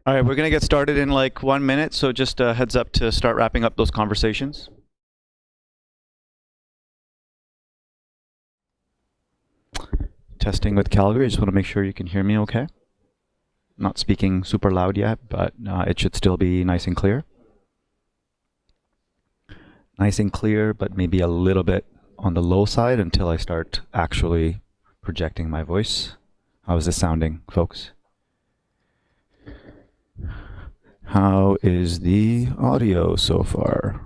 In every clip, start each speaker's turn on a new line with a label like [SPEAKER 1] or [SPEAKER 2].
[SPEAKER 1] All right, we're going to get started in like 1 minute, so just a heads up to start wrapping up those conversations. Testing with Calgary. I just want to make sure you can hear me okay. Not speaking super loud yet, but it should still be nice and clear. Nice and clear, but maybe a little bit on the low side until I start actually projecting my voice. How is this sounding, folks? How is the audio so far?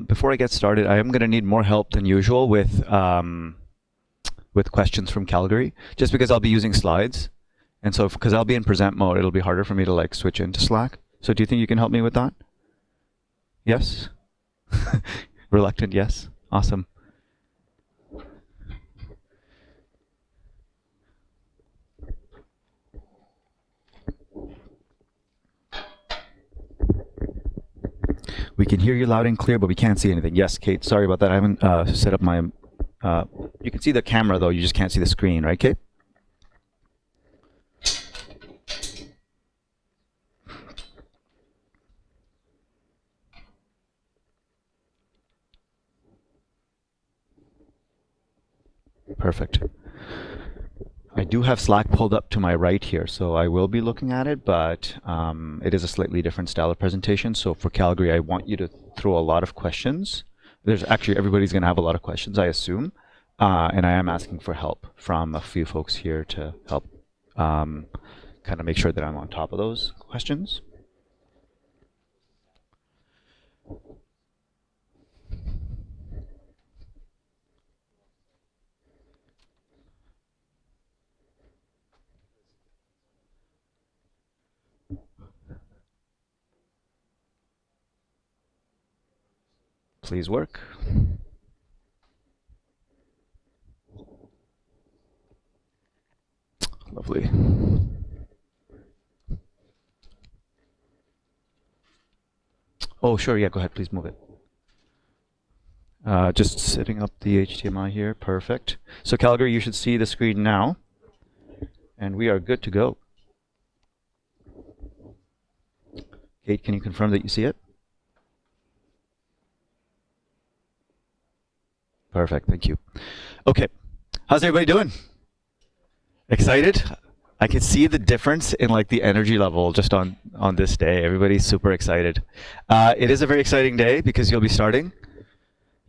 [SPEAKER 1] Before I get started, I am going to need more help than usual with questions from Calgary, just because I'll be using slides. And so, because I'll be in present mode, it'll be harder for me to like switch into Slack. So do you think you can help me with that? Yes? Reluctant, yes? Awesome. We can hear you loud and clear, but we can't see anything. Yes, Kate, sorry about that. I haven't set up my... you can see the camera, though. You just can't see the screen, right, Kate? Perfect. I do have Slack pulled up to my right here, so I will be looking at it, but it is a slightly different style of presentation. So for Calgary, I want you to throw a lot of questions. There's actually, everybody's going to have a lot of questions, I assume. And I am asking for help from a few folks here to help kind of make sure that I'm on top of those questions. Please work. Lovely. Oh, sure, yeah, go ahead, please move it. Just setting up the HDMI here, perfect. So Calgary, you should see the screen now, and we are good to go. Kate, can you confirm that you see it? Perfect, thank you. Okay, how's everybody doing? Excited? I can see the difference in like the energy level just on this day. Everybody's super excited. It is a very exciting day because you'll be starting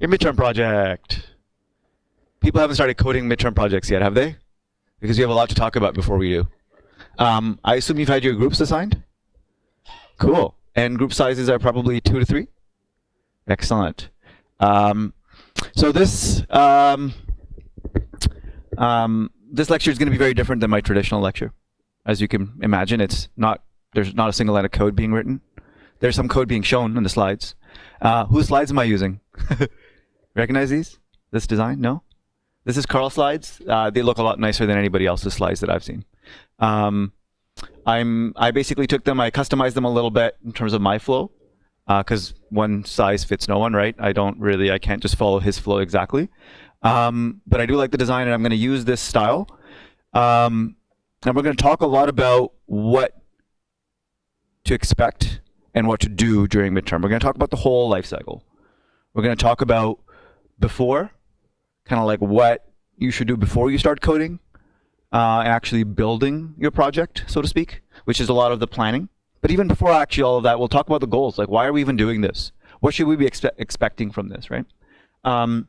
[SPEAKER 1] your midterm project. People haven't started coding midterm projects yet, have they? Because we have a lot to talk about before we do. I assume you've had your groups assigned? Cool. And group sizes are probably 2 to 3? Excellent. So this this lecture is going to be very different than my traditional lecture. As you can imagine, there's not a single line of code being written. There's some code being shown in the slides. Whose slides am I using? Recognize these? This design? No? This is Carl's slides. They look a lot nicer than anybody else's slides that I've seen. I basically took them, I customized them a little bit in terms of my flow, because one size fits no one, right? I can't just follow his flow exactly. But I do like the design, and I'm going to use this style. And we're going to talk a lot about what to expect and what to do during midterm. We're going to talk about the whole life cycle. We're going to talk about before, kind of like what you should do before you start coding, and actually building your project, so to speak, which is a lot of the planning. But even before actually all of that, we'll talk about the goals. Like, why are we even doing this? What should we be expecting from this, right? Then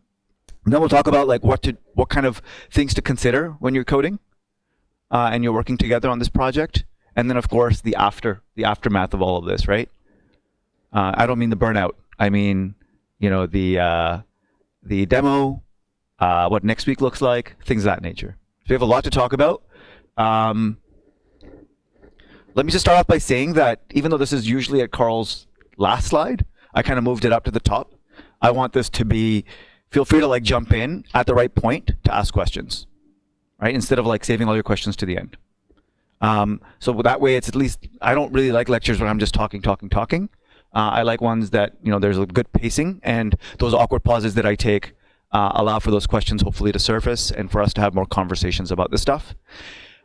[SPEAKER 1] we'll talk about like what kind of things to consider when you're coding and you're working together on this project. And then, of course, the aftermath of all of this, right? I don't mean the burnout. I mean, the demo, what next week looks like, things of that nature. So we have a lot to talk about. Let me just start off by saying that even though this is usually at Carl's last slide, I kind of moved it up to the top. I want this to be, feel free to like jump in at the right point to ask questions, right? Instead of like saving all your questions to the end. So that way, it's at least, I don't really like lectures where I'm just talking. I like ones that, there's a good pacing, and those awkward pauses that I take allow for those questions hopefully to surface and for us to have more conversations about this stuff.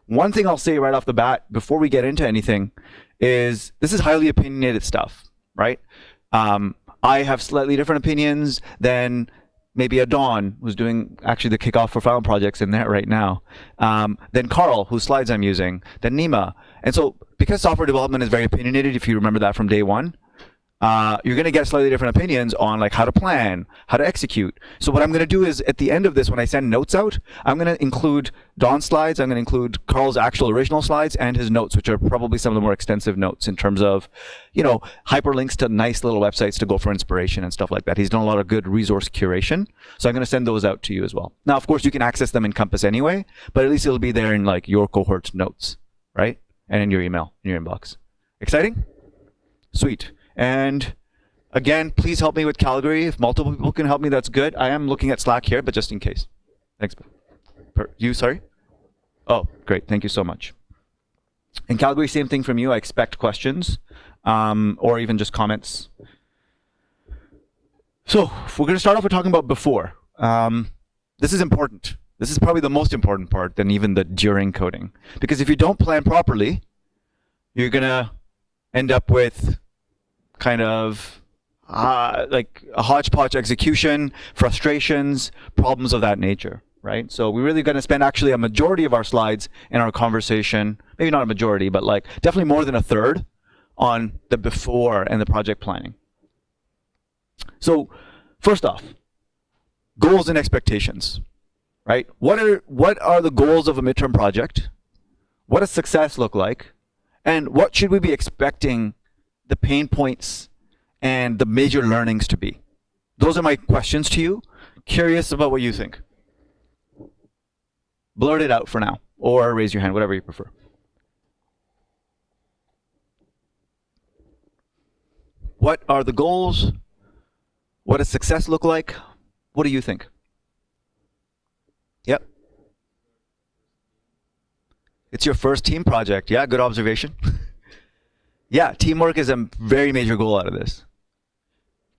[SPEAKER 1] One thing I'll say right off the bat before we get into anything is this is highly opinionated stuff, right? I have slightly different opinions than maybe a Dawn, who's doing actually the kickoff for Final Projects in there right now, then Carl, whose slides I'm using, then Nima. And so because software development is very opinionated, if you remember that from day one, you're going to get slightly different opinions on like how to plan, how to execute. So what I'm going to do is at the end of this, when I send notes out, I'm going to include Don's slides, I'm going to include Carl's actual original slides and his notes, which are probably some of the more extensive notes in terms of, hyperlinks to nice little websites to go for inspiration and stuff like that. He's done a lot of good resource curation. So I'm going to send those out to you as well. Now, of course, you can access them in Compass anyway, but at least it'll be there in like your cohort's notes, right? And in your email, in your inbox. Exciting? Sweet. And again, please help me with Calgary. If multiple people can help me, that's good. I am looking at Slack here, but just in case. Thanks. You, sorry? Oh, great. Thank you so much. In Calgary, same thing from you. I expect questions or even just comments. So we're going to start off with talking about before. This is important. This is probably the most important part than even the during coding. Because if you don't plan properly, you're going to end up with kind of like a hodgepodge execution, frustrations, problems of that nature, right? So we're really going to spend actually a majority of our slides in our conversation, maybe not a majority, but like definitely more than a third on the before and the project planning. So first off, goals and expectations, right? What are the goals of a midterm project? What does success look like? And what should we be expecting the pain points and the major learnings to be? Those are my questions to you. Curious about what you think. Blurt it out for now, or raise your hand, whatever you prefer. What are the goals? What does success look like? What do you think? Yep. It's your first team project. Yeah, good observation. Yeah, teamwork is a very major goal out of this.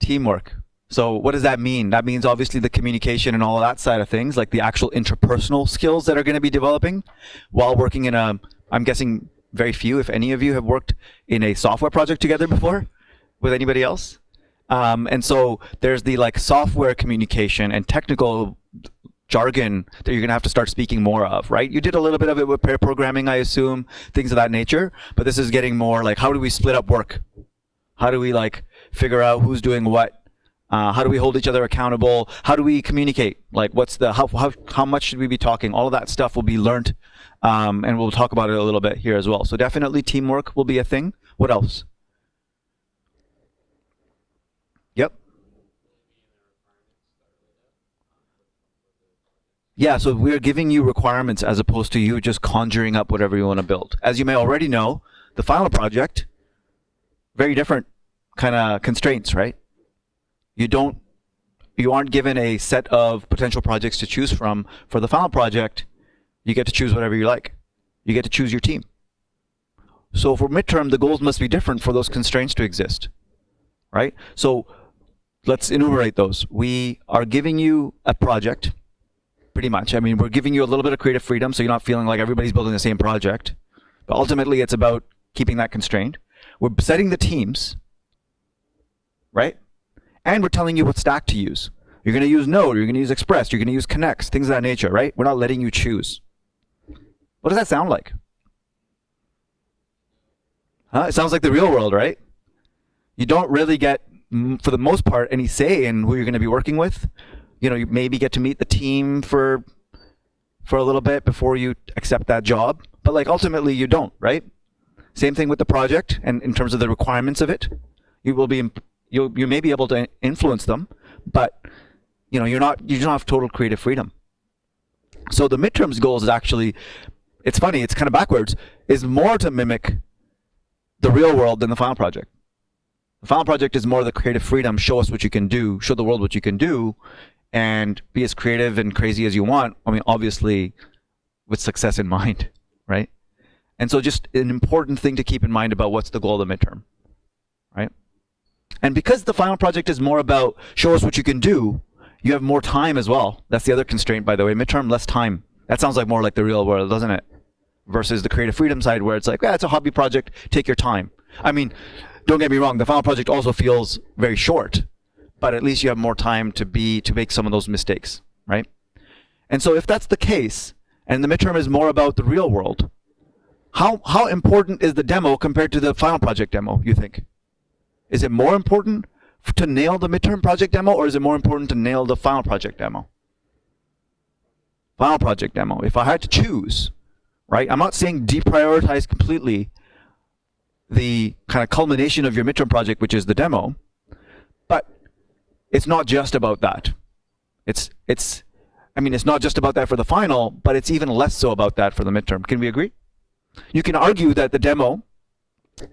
[SPEAKER 1] Teamwork. So what does that mean? That means obviously the communication and all of that side of things, like the actual interpersonal skills that are going to be developing while working in I'm guessing very few, if any of you have worked in a software project together before with anybody else. And so there's the like software communication and technical jargon that you're going to have to start speaking more of, right? You did a little bit of it with pair programming, I assume, things of that nature, but this is getting more like, how do we split up work? How do we like figure out who's doing what? How do we hold each other accountable? How do we communicate? Like what's the, how much should we be talking? All of that stuff will be learned, and we'll talk about it a little bit here as well. So definitely teamwork will be a thing. What else? Yep. Yeah, so we're giving you requirements as opposed to you just conjuring up whatever you want to build. As you may already know, the final project, very different kind of constraints, right? You aren't given a set of potential projects to choose from. For the final project, you get to choose whatever you like. You get to choose your team. So for midterm, the goals must be different for those constraints to exist, right? So let's enumerate those. We are giving you a project. Pretty much. I mean, we're giving you a little bit of creative freedom so you're not feeling like everybody's building the same project. But ultimately, it's about keeping that constrained. We're setting the teams, right? And we're telling you what stack to use. You're going to use Node, you're going to use Express, you're going to use Connects, things of that nature, right? We're not letting you choose. What does that sound like? It sounds like the real world, right? You don't really get, for the most part, any say in who you're going to be working with. You maybe get to meet the team for a little bit before you accept that job, but like ultimately you don't, right? Same thing with the project, and in terms of the requirements of it, you may be able to influence them, but you don't have total creative freedom. So the midterms goals is actually, it's funny, it's kind of backwards, is more to mimic the real world than the final project. The final project is more the creative freedom, show us what you can do, show the world what you can do, and be as creative and crazy as you want. I mean, obviously, with success in mind, right? And so just an important thing to keep in mind about what's the goal of the midterm, right? And because the final project is more about show us what you can do, you have more time as well. That's the other constraint, by the way. Midterm, less time. That sounds like more like the real world, doesn't it? Versus the creative freedom side where it's like, it's a hobby project, take your time. I mean, don't get me wrong, the final project also feels very short, but at least you have more time to make some of those mistakes, right? And so if that's the case, and the midterm is more about the real world, how important is the demo compared to the final project demo, you think? Is it more important to nail the midterm project demo, or is it more important to nail the final project demo? Final project demo. If I had to choose, right? I'm not saying deprioritize completely the kind of culmination of your midterm project, which is the demo, but it's not just about that. It's not just about that for the final, but it's even less so about that for the midterm. Can we agree? You can argue that the demo,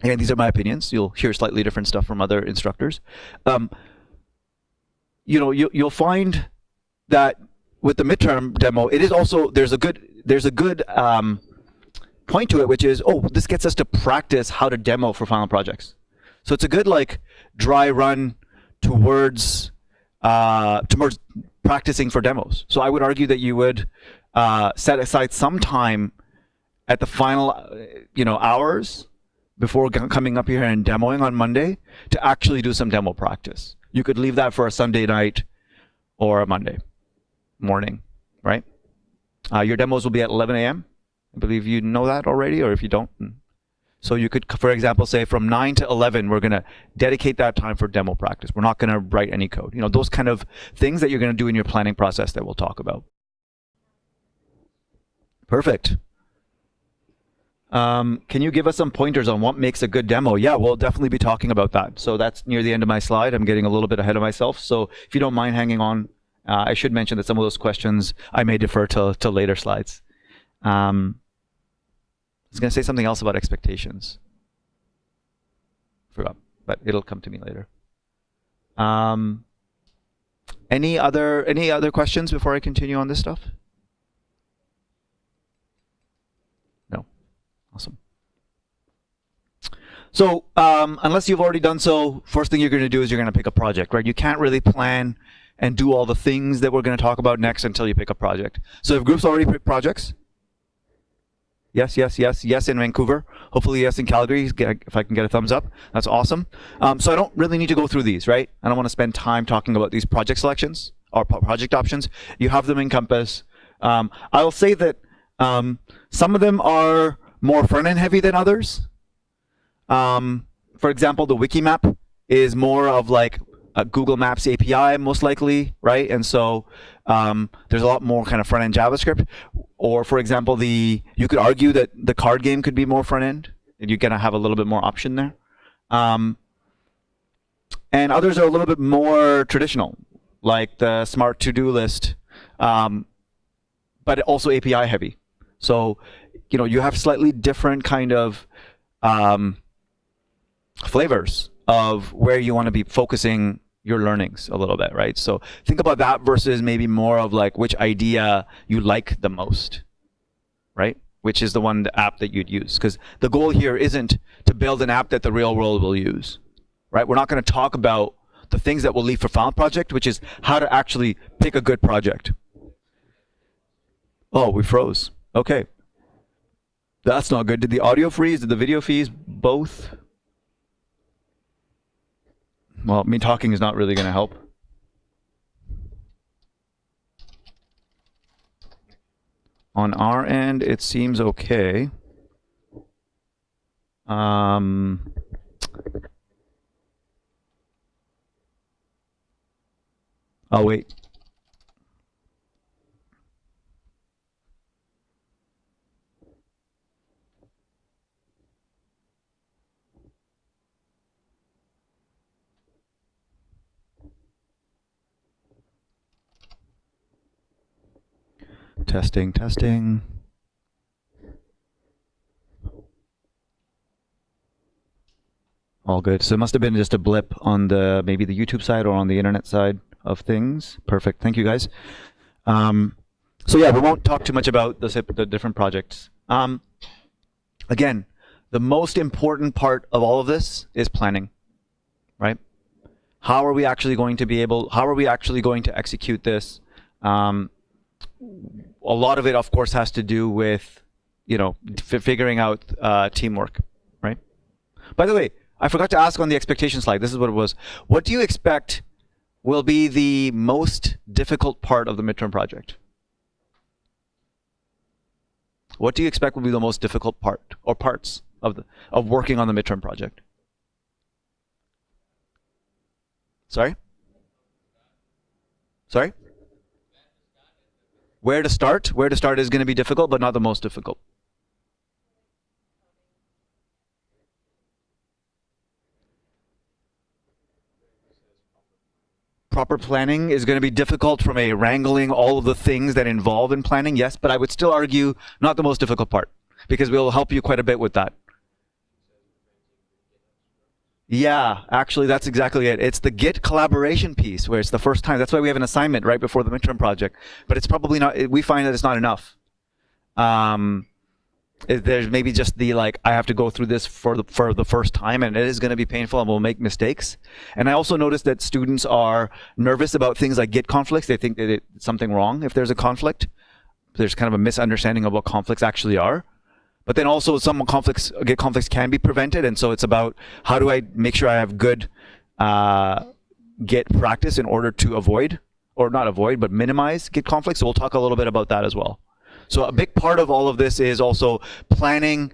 [SPEAKER 1] and these are my opinions, you'll hear slightly different stuff from other instructors. You'll find that with the midterm demo, it is also, there's a good point to it, which is, this gets us to practice how to demo for final projects. So it's a good dry run towards practicing for demos. So I would argue that you would set aside some time at the final hours before coming up here and demoing on Monday to actually do some demo practice. You could leave that for a Sunday night or a Monday morning, right? Your demos will be at 11 a.m. I believe you know that already, or if you don't. So you could, for example, say from 9 to 11, we're going to dedicate that time for demo practice. We're not going to write any code. Those kind of things that you're going to do in your planning process that we'll talk about. Perfect. Can you give us some pointers on what makes a good demo? Yeah, we'll definitely be talking about that. So that's near the end of my slide. I'm getting a little bit ahead of myself. So if you don't mind hanging on, I should mention that some of those questions I may defer to later slides. I was going to say something else about expectations. Forgot, but it'll come to me later. Any other questions before I continue on this stuff? No. Awesome. So unless you've already done so, first thing you're going to do is you're going to pick a project, right? You can't really plan and do all the things that we're going to talk about next until you pick a project. So if groups already picked projects? Yes, yes, yes, yes in Vancouver. Hopefully yes in Calgary, if I can get a thumbs up. That's awesome. So I don't really need to go through these, right? I don't want to spend time talking about these project selections or project options. You have them in Compass. I'll say that some of them are more front-end heavy than others. For example, the Wikimap is more of like a Google Maps API, most likely, right? And so there's a lot more kind of front-end JavaScript. Or, for example, you could argue that the card game could be more front-end, and you're going to have a little bit more option there. And others are a little bit more traditional, like the smart to-do list, but also API heavy. So, you have slightly different kind of flavors of where you want to be focusing your learnings a little bit, right? So think about that versus maybe more of like which idea you like the most, right? Which is the app that you'd use. Because the goal here isn't to build an app that the real world will use, right? We're not going to talk about the things that we'll leave for final project, which is how to actually pick a good project. Oh, we froze. Okay. That's not good. Did the audio freeze? Did the video freeze? Both? Well, me talking is not really going to help. On our end, it seems okay. Oh, wait. Testing, testing. All good. So it must have been just a blip on maybe the YouTube side or on the internet side of things. Perfect. Thank you, guys. So yeah, we won't talk too much about the different projects. Again, the most important part of all of this is planning, right? How are we actually going to execute this? A lot of it, of course, has to do with, figuring out teamwork, right? By the way, I forgot to ask on the expectation slide. This is what it was. What do you expect will be the most difficult part of the midterm project? What do you expect will be the most difficult part or parts of working on the midterm project? Sorry? Sorry? Where to start? Where to start is going to be difficult, but not the most difficult. Proper planning is going to be difficult from a wrangling all of the things that involve in planning, yes, but I would still argue not the most difficult part, because we'll help you quite a bit with that. Yeah, actually, that's exactly it. It's the Git collaboration piece where it's the first time. That's why we have an assignment right before the midterm project. But it's probably not, we find that it's not enough. There's maybe just the I have to go through this for the first time, and it is going to be painful, and we'll make mistakes. And I also noticed that students are nervous about things like Git conflicts. They think that it's something wrong if there's a conflict. There's kind of a misunderstanding of what conflicts actually are. But then also some Git conflicts can be prevented, and so it's about how do I make sure I have good Git practice in order to avoid, or not avoid, but minimize Git conflicts. So we'll talk a little bit about that as well. So a big part of all of this is also planning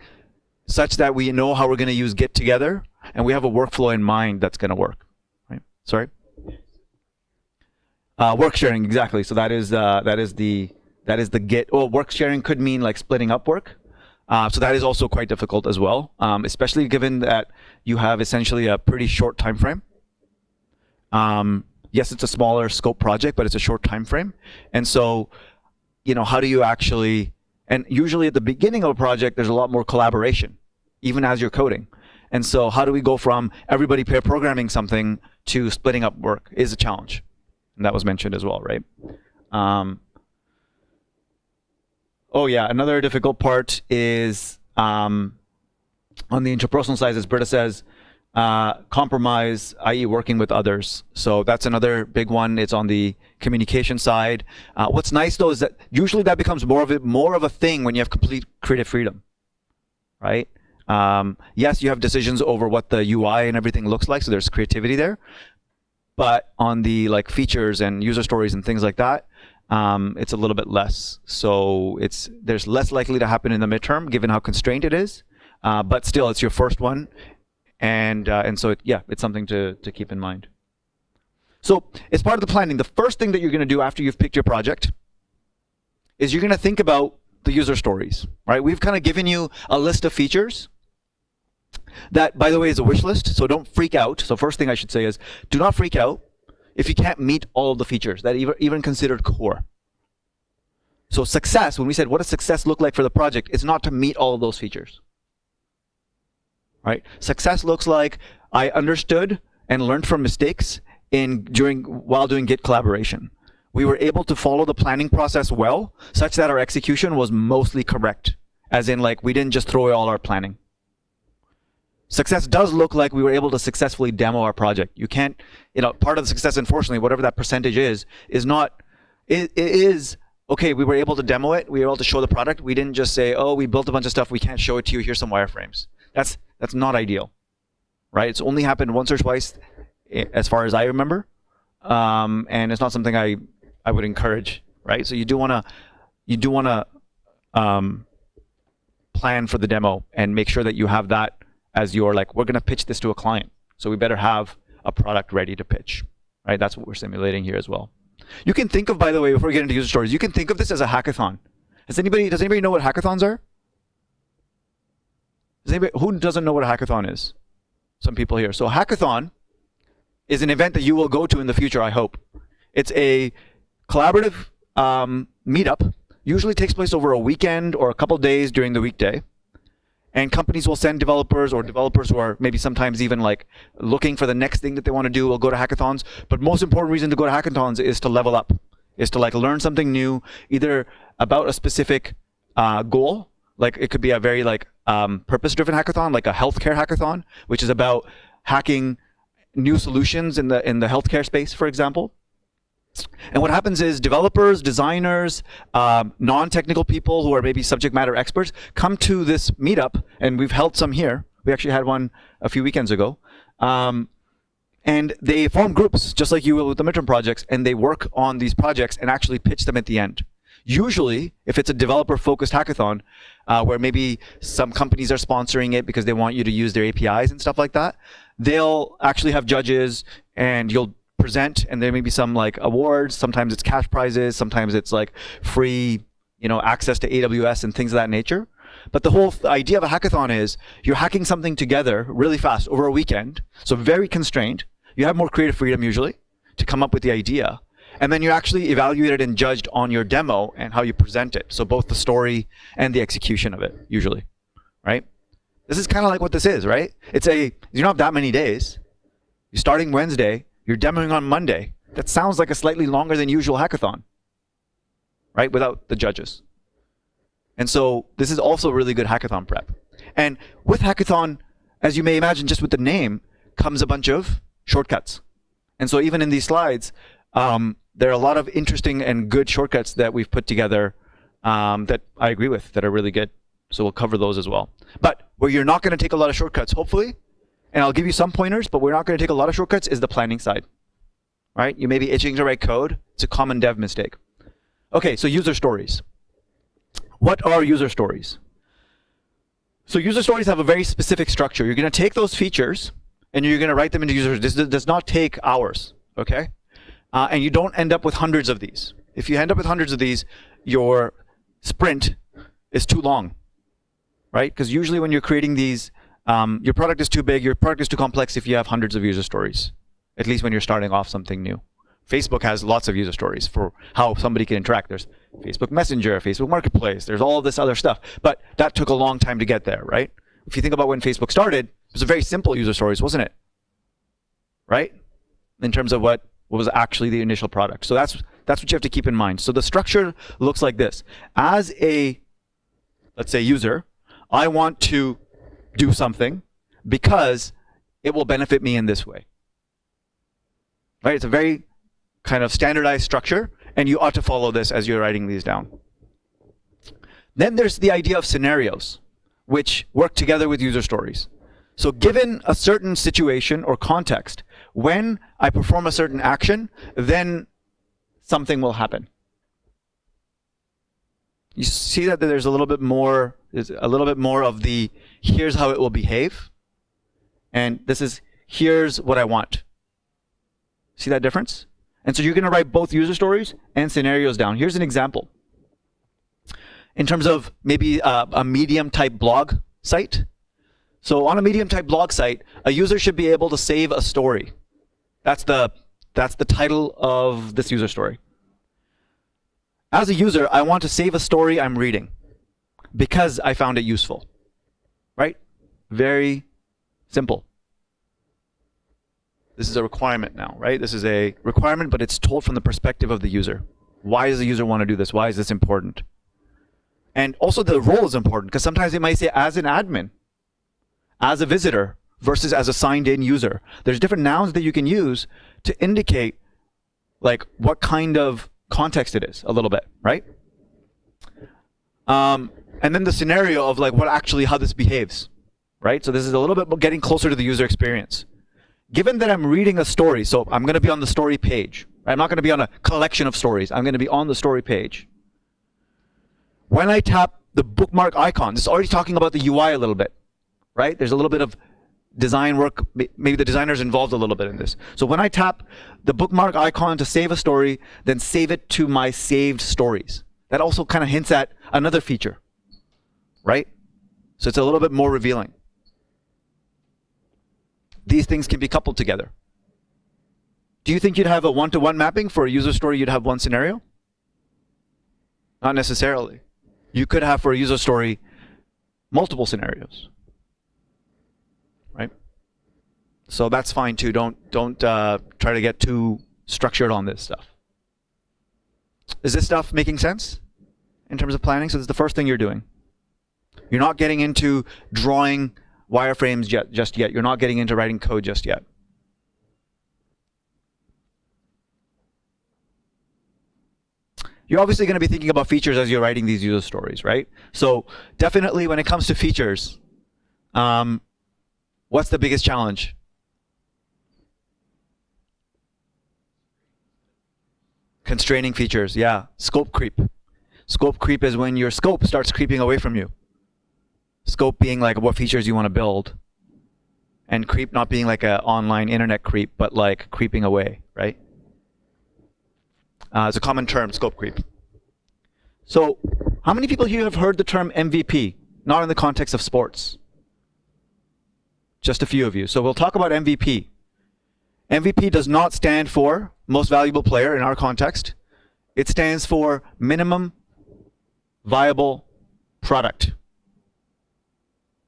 [SPEAKER 1] such that we know how we're going to use Git together, and we have a workflow in mind that's going to work. Right? Sorry. Work sharing, exactly. So that is the Git. Well, work sharing could mean splitting up work. So that is also quite difficult as well, especially given that you have essentially a pretty short time frame. Yes, it's a smaller scope project, but it's a short time frame. And so, how do you actually, and usually at the beginning of a project, there's a lot more collaboration, even as you're coding. And so how do we go from everybody pair programming something to splitting up work is a challenge. And that was mentioned as well, right? Oh yeah, another difficult part is on the interpersonal side, as Britta says, compromise, i.e. working with others. So that's another big one. It's on the communication side. What's nice though is that usually that becomes more of a thing when you have complete creative freedom, right? Yes, you have decisions over what the UI and everything looks like, so there's creativity there. But on the features and user stories and things like that, it's a little bit less. So there's less likely to happen in the midterm, given how constrained it is. But still, it's your first one, and so it's something to keep in mind. So as part of the planning, the first thing that you're going to do after you've picked your project is you're going to think about the user stories, right? We've kind of given you a list of features that, by the way, is a wish list. So don't freak out. So first thing I should say is, do not freak out if you can't meet all of the features that even considered core. So success, when we said what does success look like for the project, it's not to meet all of those features. Right? Success looks like I understood and learned from mistakes while doing Git collaboration. We were able to follow the planning process well, such that our execution was mostly correct. As in, we didn't just throw away all our planning. Success does look like we were able to successfully demo our project. You can't, part of the success, unfortunately, whatever that percentage is not, it is, okay, we were able to demo it, we were able to show the product. We didn't just say, oh, we built a bunch of stuff, we can't show it to you, here's some wireframes. That's not ideal, right? It's only happened once or twice, as far as I remember. And it's not something I would encourage, right? So you do want to plan for the demo and make sure that you have that as your, we're going to pitch this to a client. So we better have a product ready to pitch, right? That's what we're simulating here as well. You can think of, by the way, before we get into user stories, you can think of this as a hackathon. Does anybody know what hackathons are? Who doesn't know what a hackathon is? Some people here. So a hackathon is an event that you will go to in the future, I hope. It's a collaborative meetup. Usually takes place over a weekend or a couple days during the weekday. And companies will send developers, or developers who are maybe sometimes even looking for the next thing that they want to do will go to hackathons. But most important reason to go to hackathons is to level up, is to learn something new, either about a specific goal. Like it could be a very like purpose-driven hackathon, like a healthcare hackathon, which is about hacking new solutions in the healthcare space, for example. And what happens is developers, designers, non-technical people who are maybe subject matter experts come to this meetup, and we've held some here. We actually had one a few weekends ago. And they form groups, just like you will with the midterm projects, and they work on these projects and actually pitch them at the end. Usually, if it's a developer-focused hackathon, where maybe some companies are sponsoring it because they want you to use their APIs and stuff like that, they'll actually have judges, and you'll present, and there may be some like awards. Sometimes it's cash prizes. Sometimes it's like free, access to AWS and things of that nature. But the whole idea of a hackathon is you're hacking something together really fast over a weekend. So very constrained. You have more creative freedom usually to come up with the idea. And then you're actually evaluated and judged on your demo and how you present it. So both the story and the execution of it, usually, right? This is kind of like what this is, right? You don't have that many days. You're starting Wednesday. You're demoing on Monday. That sounds like a slightly longer than usual hackathon, right? Without the judges. And so this is also really good hackathon prep. And with hackathon, as you may imagine, just with the name, comes a bunch of shortcuts. And so even in these slides, there are a lot of interesting and good shortcuts that we've put together that I agree with, that are really good. So we'll cover those as well. But where you're not going to take a lot of shortcuts, hopefully, and I'll give you some pointers, but we're not going to take a lot of shortcuts, is the planning side, right? You may be itching to write code. It's a common dev mistake. Okay, so user stories. What are user stories? So user stories have a very specific structure. You're going to take those features and you're going to write them into user stories. This does not take hours, okay? And you don't end up with hundreds of these. If you end up with hundreds of these, your sprint is too long, right? Because usually when you're creating these, your product is too big, your product is too complex if you have hundreds of user stories, at least when you're starting off something new. Facebook has lots of user stories for how somebody can interact. There's Facebook Messenger, Facebook Marketplace, there's all this other stuff. But that took a long time to get there, right? If you think about when Facebook started, it was a very simple user stories, wasn't it? Right? In terms of what was actually the initial product. So that's what you have to keep in mind. So the structure looks like this. As a, let's say, user, I want to do something because it will benefit me in this way. Right? It's a very kind of standardized structure, and you ought to follow this as you're writing these down. Then there's the idea of scenarios, which work together with user stories. So given a certain situation or context, when I perform a certain action, then something will happen. You see that there's a little bit more of the here's how it will behave, and this is here's what I want. See that difference? And so you're going to write both user stories and scenarios down. Here's an example. In terms of maybe a medium type blog site. So on a medium type blog site, a user should be able to save a story. That's the title of this user story. As a user, I want to save a story I'm reading because I found it useful. Right? Very simple. This is a requirement now, right? This is a requirement, but it's told from the perspective of the user. Why does the user want to do this? Why is this important? And also the role is important, because sometimes they might say as an admin, as a visitor, versus as a signed-in user. There's different nouns that you can use to indicate like what kind of context it is a little bit, right? And then the scenario of like how this behaves, right? So this is a little bit getting closer to the user experience. Given that I'm reading a story, so I'm going to be on the story page. I'm not going to be on a collection of stories. I'm going to be on the story page. When I tap the bookmark icon, this is already talking about the UI a little bit, right? There's a little bit of design work. Maybe the designer's involved a little bit in this. So when I tap the bookmark icon to save a story, then save it to my saved stories. That also kind of hints at another feature, right? So it's a little bit more revealing. These things can be coupled together. Do you think you'd have a one-to-one mapping for a user story? You'd have one scenario? Not necessarily. You could have for a user story multiple scenarios, right? So that's fine too. Don't try to get too structured on this stuff. Is this stuff making sense in terms of planning? So this is the first thing you're doing. You're not getting into drawing wireframes just yet. You're not getting into writing code just yet. You're obviously going to be thinking about features as you're writing these user stories, right? So definitely when it comes to features, what's the biggest challenge? Constraining features, yeah. Scope creep. Scope creep is when your scope starts creeping away from you. Scope being like what features you want to build. And creep not being like an online internet creep, but like creeping away, right? It's a common term, scope creep. So how many people here have heard the term MVP? Not in the context of sports. Just a few of you. So we'll talk about MVP. MVP does not stand for most valuable player in our context. It stands for minimum viable product.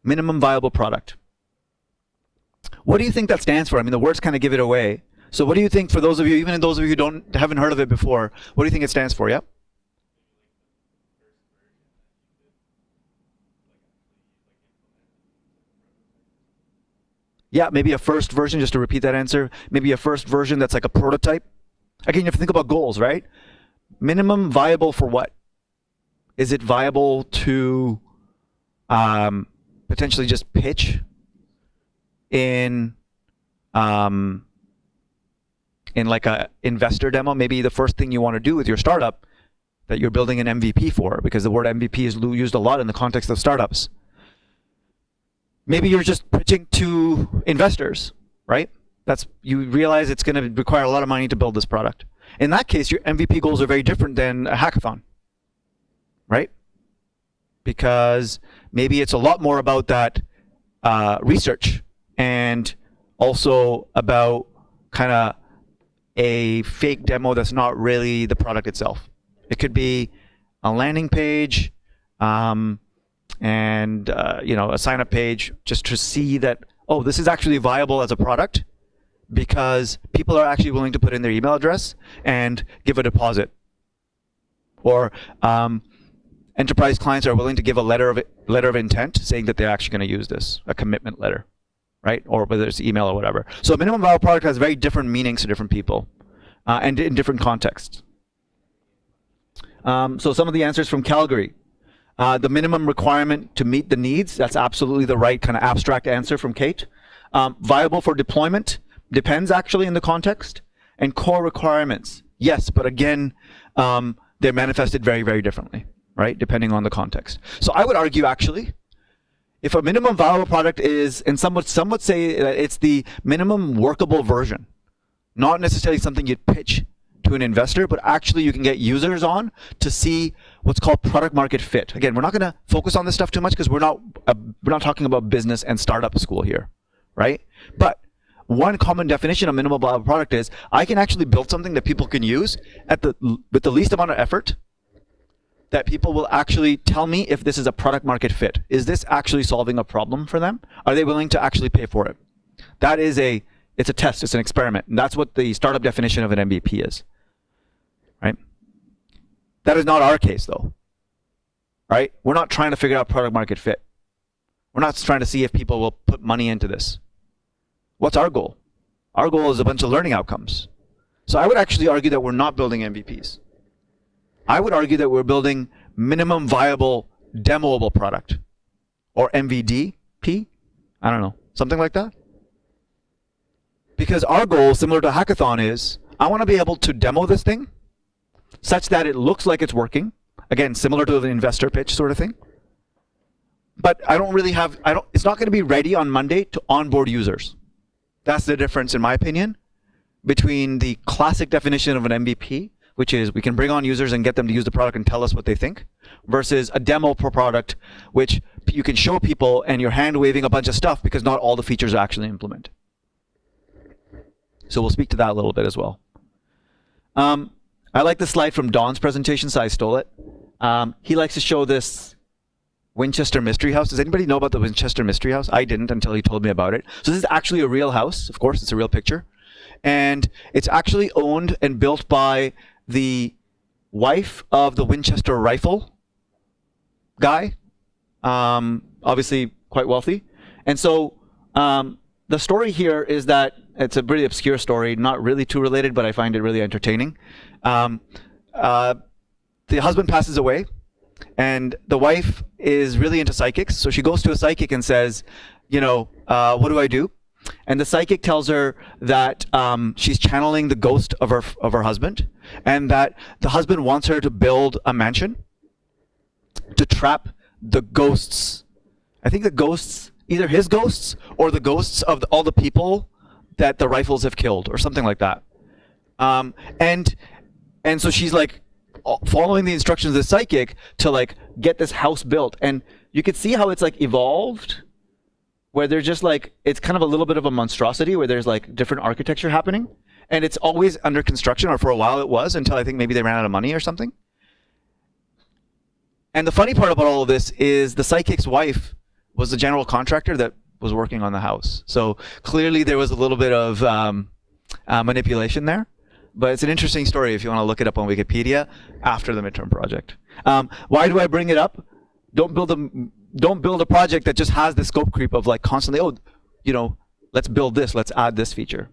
[SPEAKER 1] Minimum viable product. What do you think that stands for? I mean, the words kind of give it away. So what do you think, for those of you, even those of you who haven't heard of it before, what do you think it stands for? Yep. Yeah, maybe a first version, just to repeat that answer. Maybe a first version that's like a prototype. Again, you have to think about goals, right? Minimum viable for what? Is it viable to potentially just pitch in like a investor demo? Maybe the first thing you want to do with your startup that you're building an MVP for, because the word MVP is used a lot in the context of startups. Maybe you're just pitching to investors, right? You realize it's going to require a lot of money to build this product. In that case, your MVP goals are very different than a hackathon, right? Because maybe it's a lot more about that research and also about kind of a fake demo that's not really the product itself. It could be a landing page, and a sign-up page, just to see that, oh, this is actually viable as a product because people are actually willing to put in their email address and give a deposit. Or enterprise clients are willing to give a letter of intent saying that they're actually going to use this, a commitment letter, right? Or whether it's email or whatever. So a minimum viable product has very different meanings to different people and in different contexts. So some of the answers from Calgary. The minimum requirement to meet the needs, that's absolutely the right kind of abstract answer from Kate. Viable for deployment, depends actually in the context. And core requirements, yes, but again, they're manifested very, very differently, right? Depending on the context. So I would argue actually, if a minimum viable product is, and some would say that it's the minimum workable version, not necessarily something you'd pitch to an investor, but actually you can get users on to see what's called product market fit. Again, we're not going to focus on this stuff too much because we're not talking about business and startup school here, right? But one common definition of minimum viable product is I can actually build something that people can use with the least amount of effort, that people will actually tell me if this is a product market fit. Is this actually solving a problem for them? Are they willing to actually pay for it? It's a test, it's an experiment. And that's what the startup definition of an MVP is, right? That is not our case though, right? We're not trying to figure out product market fit. We're not trying to see if people will put money into this. What's our goal? Our goal is a bunch of learning outcomes. So I would actually argue that we're not building MVPs. I would argue that we're building minimum viable demoable product, or MVDP. I don't know, something like that. Because our goal, similar to hackathon, is I want to be able to demo this thing such that it looks like it's working. Again, similar to the investor pitch sort of thing. But it's not going to be ready on Monday to onboard users. That's the difference, in my opinion, between the classic definition of an MVP, which is we can bring on users and get them to use the product and tell us what they think, versus a demo per product, which you can show people and you're hand waving a bunch of stuff because not all the features are actually implemented. So we'll speak to that a little bit as well. I like the slide from Don's presentation, so I stole it. He likes to show this Winchester Mystery House. Does anybody know about the Winchester Mystery House? I didn't until he told me about it. So this is actually a real house. Of course, it's a real picture. And it's actually owned and built by the wife of the Winchester rifle guy. obviously quite wealthy. And so the story here is that it's a pretty obscure story, not really too related, but I find it really entertaining. The husband passes away, and the wife is really into psychics. So she goes to a psychic and says, what do I do? And the psychic tells her that she's channeling the ghost of her husband, and that the husband wants her to build a mansion to trap the ghosts. I think the ghosts, either his ghosts or the ghosts of all the people that the rifles have killed, or something like that. And so she's like following the instructions of the psychic to like get this house built. And you could see how it's like evolved, where there's just like, it's kind of a little bit of a monstrosity where there's like different architecture happening. And it's always under construction, or for a while it was, until I think maybe they ran out of money or something. And the funny part about all of this is the psychic's wife was the general contractor that was working on the house. So clearly there was a little bit of manipulation there. But it's an interesting story if you want to look it up on Wikipedia after the midterm project. Why do I bring it up? Don't build a project that just has the scope creep of like constantly, let's build this, let's add this feature.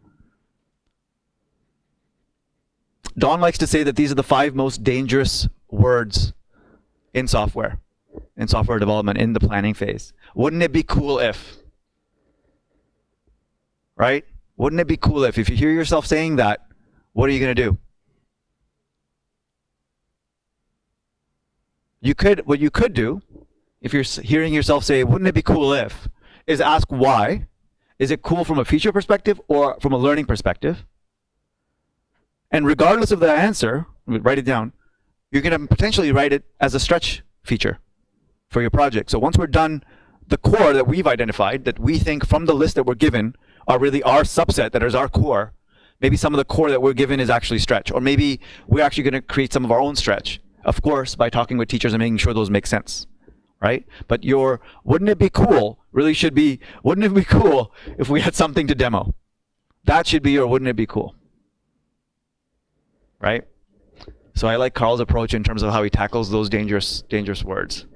[SPEAKER 1] Don likes to say that these are the 5 most dangerous words in software development, in the planning phase. Wouldn't it be cool if? Right? Wouldn't it be cool if you hear yourself saying that, what are you going to do? What you could do, if you're hearing yourself say, wouldn't it be cool if, is ask why. Is it cool from a feature perspective or from a learning perspective? And regardless of the answer, write it down, you're going to potentially write it as a stretch feature for your project. So once we're done, the core that we've identified, that we think from the list that we're given are really our subset, that is our core, maybe some of the core that we're given is actually stretch, or maybe we're actually going to create some of our own stretch, of course, by talking with teachers and making sure those make sense, right? But your wouldn't it be cool really should be, wouldn't it be cool if we had something to demo? That should be your wouldn't it be cool, right? So I like Carl's approach in terms of how he tackles those dangerous words.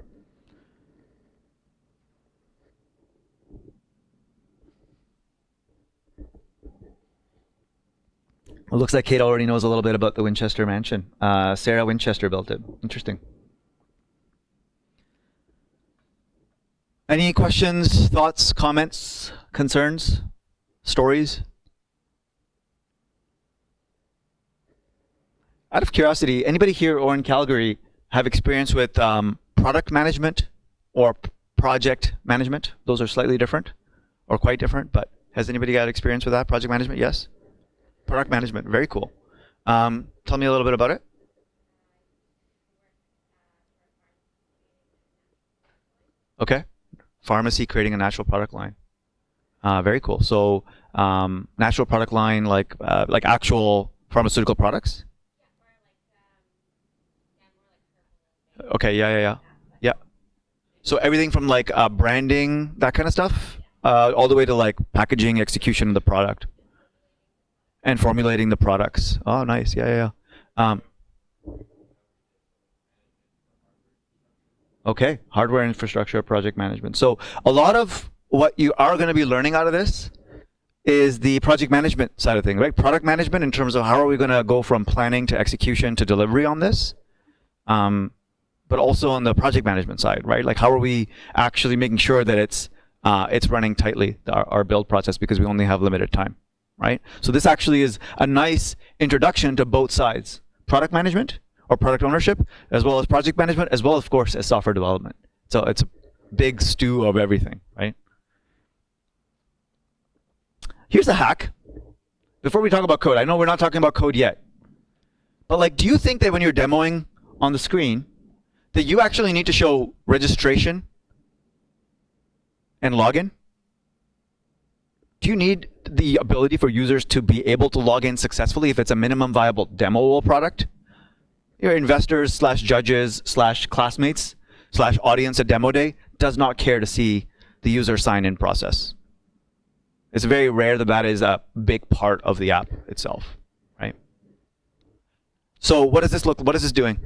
[SPEAKER 1] It looks like Kate already knows a little bit about the Winchester Mansion. Sarah Winchester built it. Interesting. Any questions, thoughts, comments, concerns, stories? Out of curiosity, anybody here or in Calgary have experience with product management or project management? Those are slightly different or quite different, but has anybody got experience with that? Project management, yes? Product management, very cool. Tell me a little bit about it. Okay. Pharmacy creating a natural product line. Very cool. So natural product line like actual pharmaceutical products? Okay, yeah. So everything from like branding, that kind of stuff, all the way to like packaging, execution of the product. And formulating the products. Oh, nice. Yeah. Okay. Hardware infrastructure project management. So a lot of what you are going to be learning out of this is the project management side of things, right? Product management in terms of how are we going to go from planning to execution to delivery on this. But also on the project management side, right? Like how are we actually making sure that it's running tightly, our build process, because we only have limited time. Right? So this actually is a nice introduction to both sides. Product management or product ownership, as well as project management, as well, of course, as software development. So it's a big stew of everything, right? Here's a hack. Before we talk about code, I know we're not talking about code yet, but like, do you think that when you're demoing on the screen, that you actually need to show registration and login? Do you need the ability for users to be able to log in successfully if it's a minimum viable demoable product? Your investors / judges / classmates / audience at demo day does not care to see the user sign-in process. It's very rare that is a big part of the app itself, right? So what does this doing?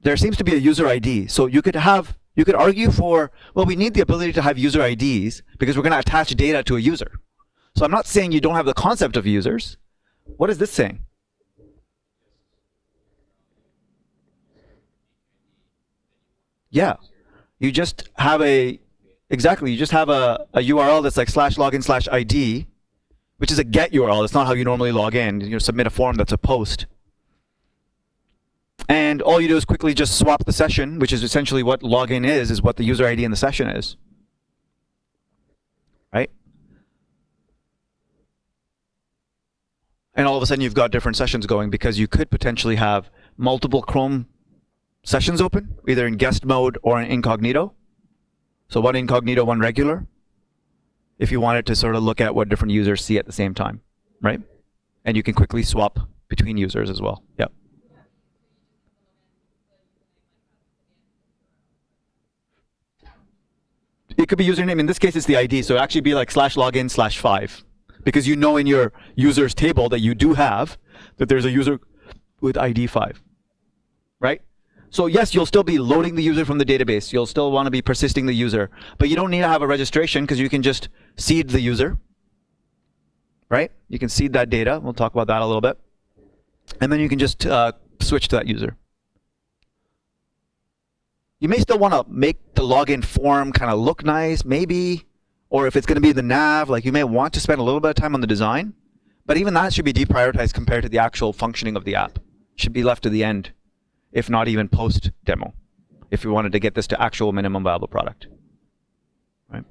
[SPEAKER 1] there seems to be a user ID. So you could argue for, well, we need the ability to have user IDs because we're going to attach data to a user. So I'm not saying you don't have the concept of users. What is this saying? Yeah. You just have exactly, you just have a URL that's like /login/ID, which is a get URL. That's not how you normally log in. You submit a form that's a post. And all you do is quickly just swap the session, which is essentially what login is what the user ID in the session is. Right? And all of a sudden you've got different sessions going because you could potentially have multiple Chrome sessions open, either in guest mode or in incognito. So one incognito, one regular, if you wanted to sort of look at what different users see at the same time, right? And you can quickly swap between users as well. Yep. It could be username. In this case, it's the ID. So it'd actually be like /login/5. Because you know in your users table that you do have that there's a user with ID 5. Right? So yes, you'll still be loading the user from the database. You'll still want to be persisting the user. But you don't need to have a registration because you can just seed the user. Right? You can seed that data. We'll talk about that a little bit. And then you can just switch to that user. You may still want to make the login form kind of look nice, maybe. Or if it's going to be the nav, like you may want to spend a little bit of time on the design. But even that should be deprioritized compared to the actual functioning of the app. It should be left to the end, if not even post-demo, if you wanted to get this to actual minimum viable product. Right?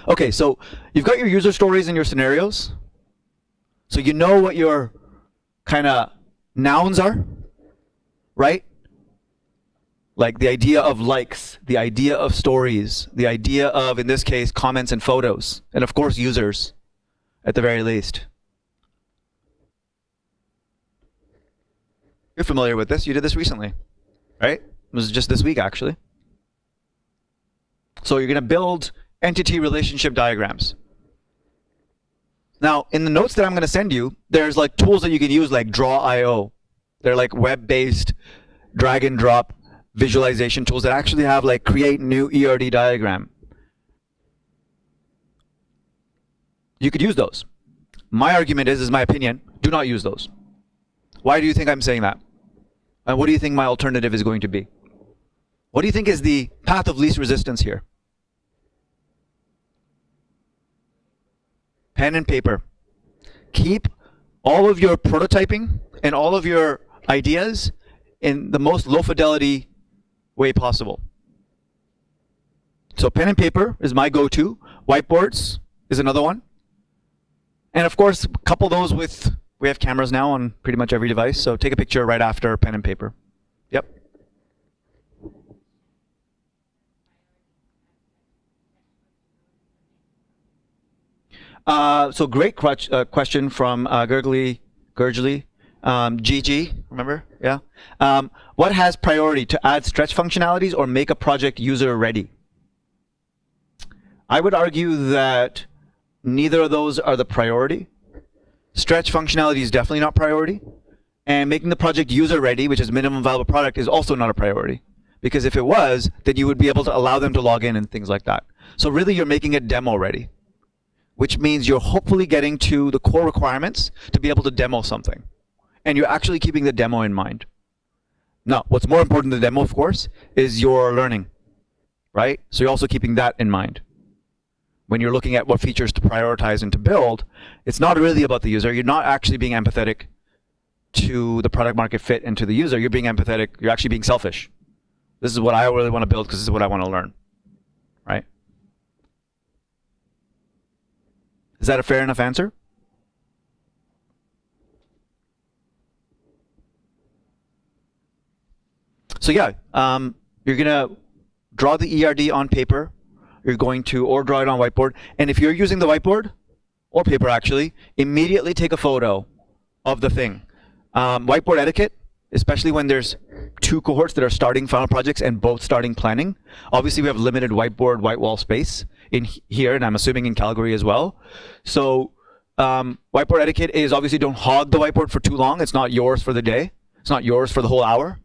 [SPEAKER 1] Okay, so you've got your user stories and your scenarios. So you know what your kind of nouns are, right? Like the idea of likes, the idea of stories, the idea of, in this case, comments and photos, and of course users, at the very least. You're familiar with this. You did this recently, right? It was just this week, actually. So you're going to build entity relationship diagrams. Now, in the notes that I'm going to send you, there's like tools that you can use like Draw.io. They're like web-based drag and drop visualization tools that actually have like create new ERD diagram. You could use those. My argument is my opinion, do not use those. Why do you think I'm saying that? And what do you think my alternative is going to be? What do you think is the path of least resistance here? Pen and paper. Keep all of your prototyping and all of your ideas in the most low fidelity way possible. So pen and paper is my go-to. Whiteboards is another one. And of course, couple those with, we have cameras now on pretty much every device, so take a picture right after pen and paper. Yep. So great question from Gurgly, GG, remember? Yeah. What has priority, to add stretch functionalities or make a project user ready? I would argue that neither of those are the priority. Stretch functionality is definitely not priority. And making the project user ready, which is minimum viable product, is also not a priority. Because if it was, then you would be able to allow them to log in and things like that. So really you're making it demo ready, which means you're hopefully getting to the core requirements to be able to demo something. And you're actually keeping the demo in mind. Now, what's more important than the demo, of course, is your learning, right? So you're also keeping that in mind. When you're looking at what features to prioritize and to build, it's not really about the user. You're not actually being empathetic to the product market fit and to the user. You're being empathetic. You're actually being selfish. This is what I really want to build because this is what I want to learn, right? Is that a fair enough answer? So yeah, you're going to draw the ERD on paper. You're going to, or draw it on whiteboard. And if you're using the whiteboard, or paper actually, immediately take a photo of the thing. Whiteboard etiquette, especially when there's two cohorts that are starting final projects and both starting planning. Obviously, we have limited whiteboard, white wall space in here, and I'm assuming in Calgary as well. So whiteboard etiquette is obviously don't hog the whiteboard for too long. It's not yours for the day. It's not yours for the whole hour.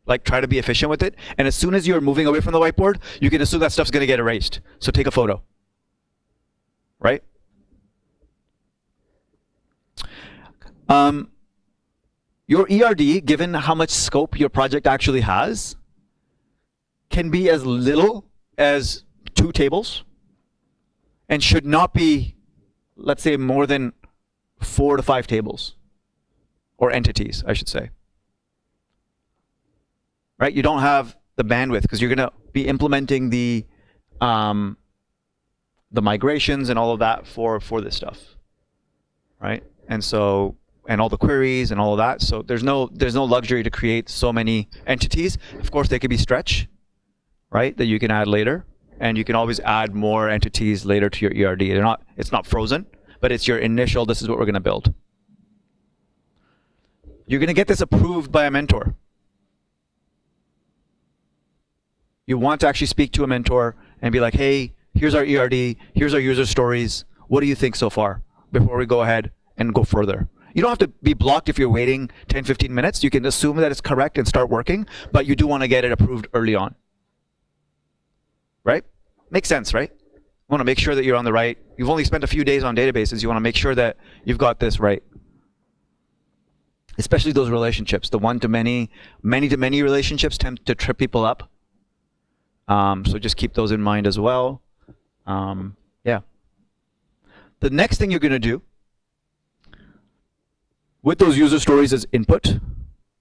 [SPEAKER 1] Like, try to be efficient with it. And as soon as you're moving away from the whiteboard, you can assume that stuff's going to get erased. So take a photo. Right? Your ERD, given how much scope your project actually has, can be as little as 2 tables and should not be, let's say, more than 4 to 5 tables or entities, I should say. Right? You don't have the bandwidth because you're going to be implementing the migrations and all of that for this stuff, right? And so, and all the queries and all of that. So there's no luxury to create so many entities. Of course, they could be stretch, right? That you can add later, and you can always add more entities later to your ERD. It's not frozen, but it's your initial. This is what we're going to build. You're going to get this approved by a mentor. You want to actually speak to a mentor and be like, hey, here's our ERD, here's our user stories. What do you think so far? Before we go ahead and go further. You don't have to be blocked if you're waiting 10, 15 minutes. You can assume that it's correct and start working, but you do want to get it approved early on. Right? Makes sense, right? You want to make sure that you're on the right. You've only spent a few days on databases. You want to make sure that you've got this right. Especially those relationships. The one-to-many, many-to-many relationships tend to trip people up. So just keep those in mind as well. Yeah. The next thing you're going to do with those user stories as input,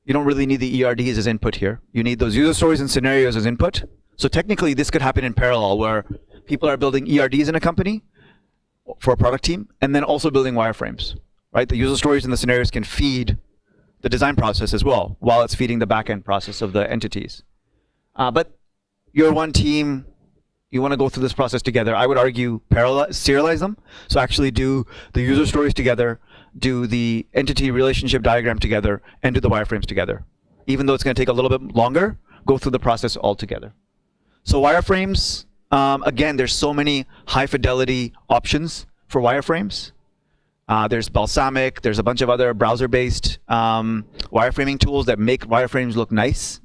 [SPEAKER 1] you don't really need the ERDs as input here. You need those user stories and scenarios as input. So technically, this could happen in parallel where people are building ERDs in a company for a product team and then also building wireframes, right? The user stories and the scenarios can feed the design process as well while it's feeding the back-end process of the entities. But you're one team, you want to go through this process together. I would argue serialize them. So actually do the user stories together, do the entity relationship diagram together, and do the wireframes together. Even though it's going to take a little bit longer, go through the process all together. So wireframes, again, there's so many high fidelity options for wireframes. There's Balsamic, there's a bunch of other browser-based wireframing tools that make wireframes look nice.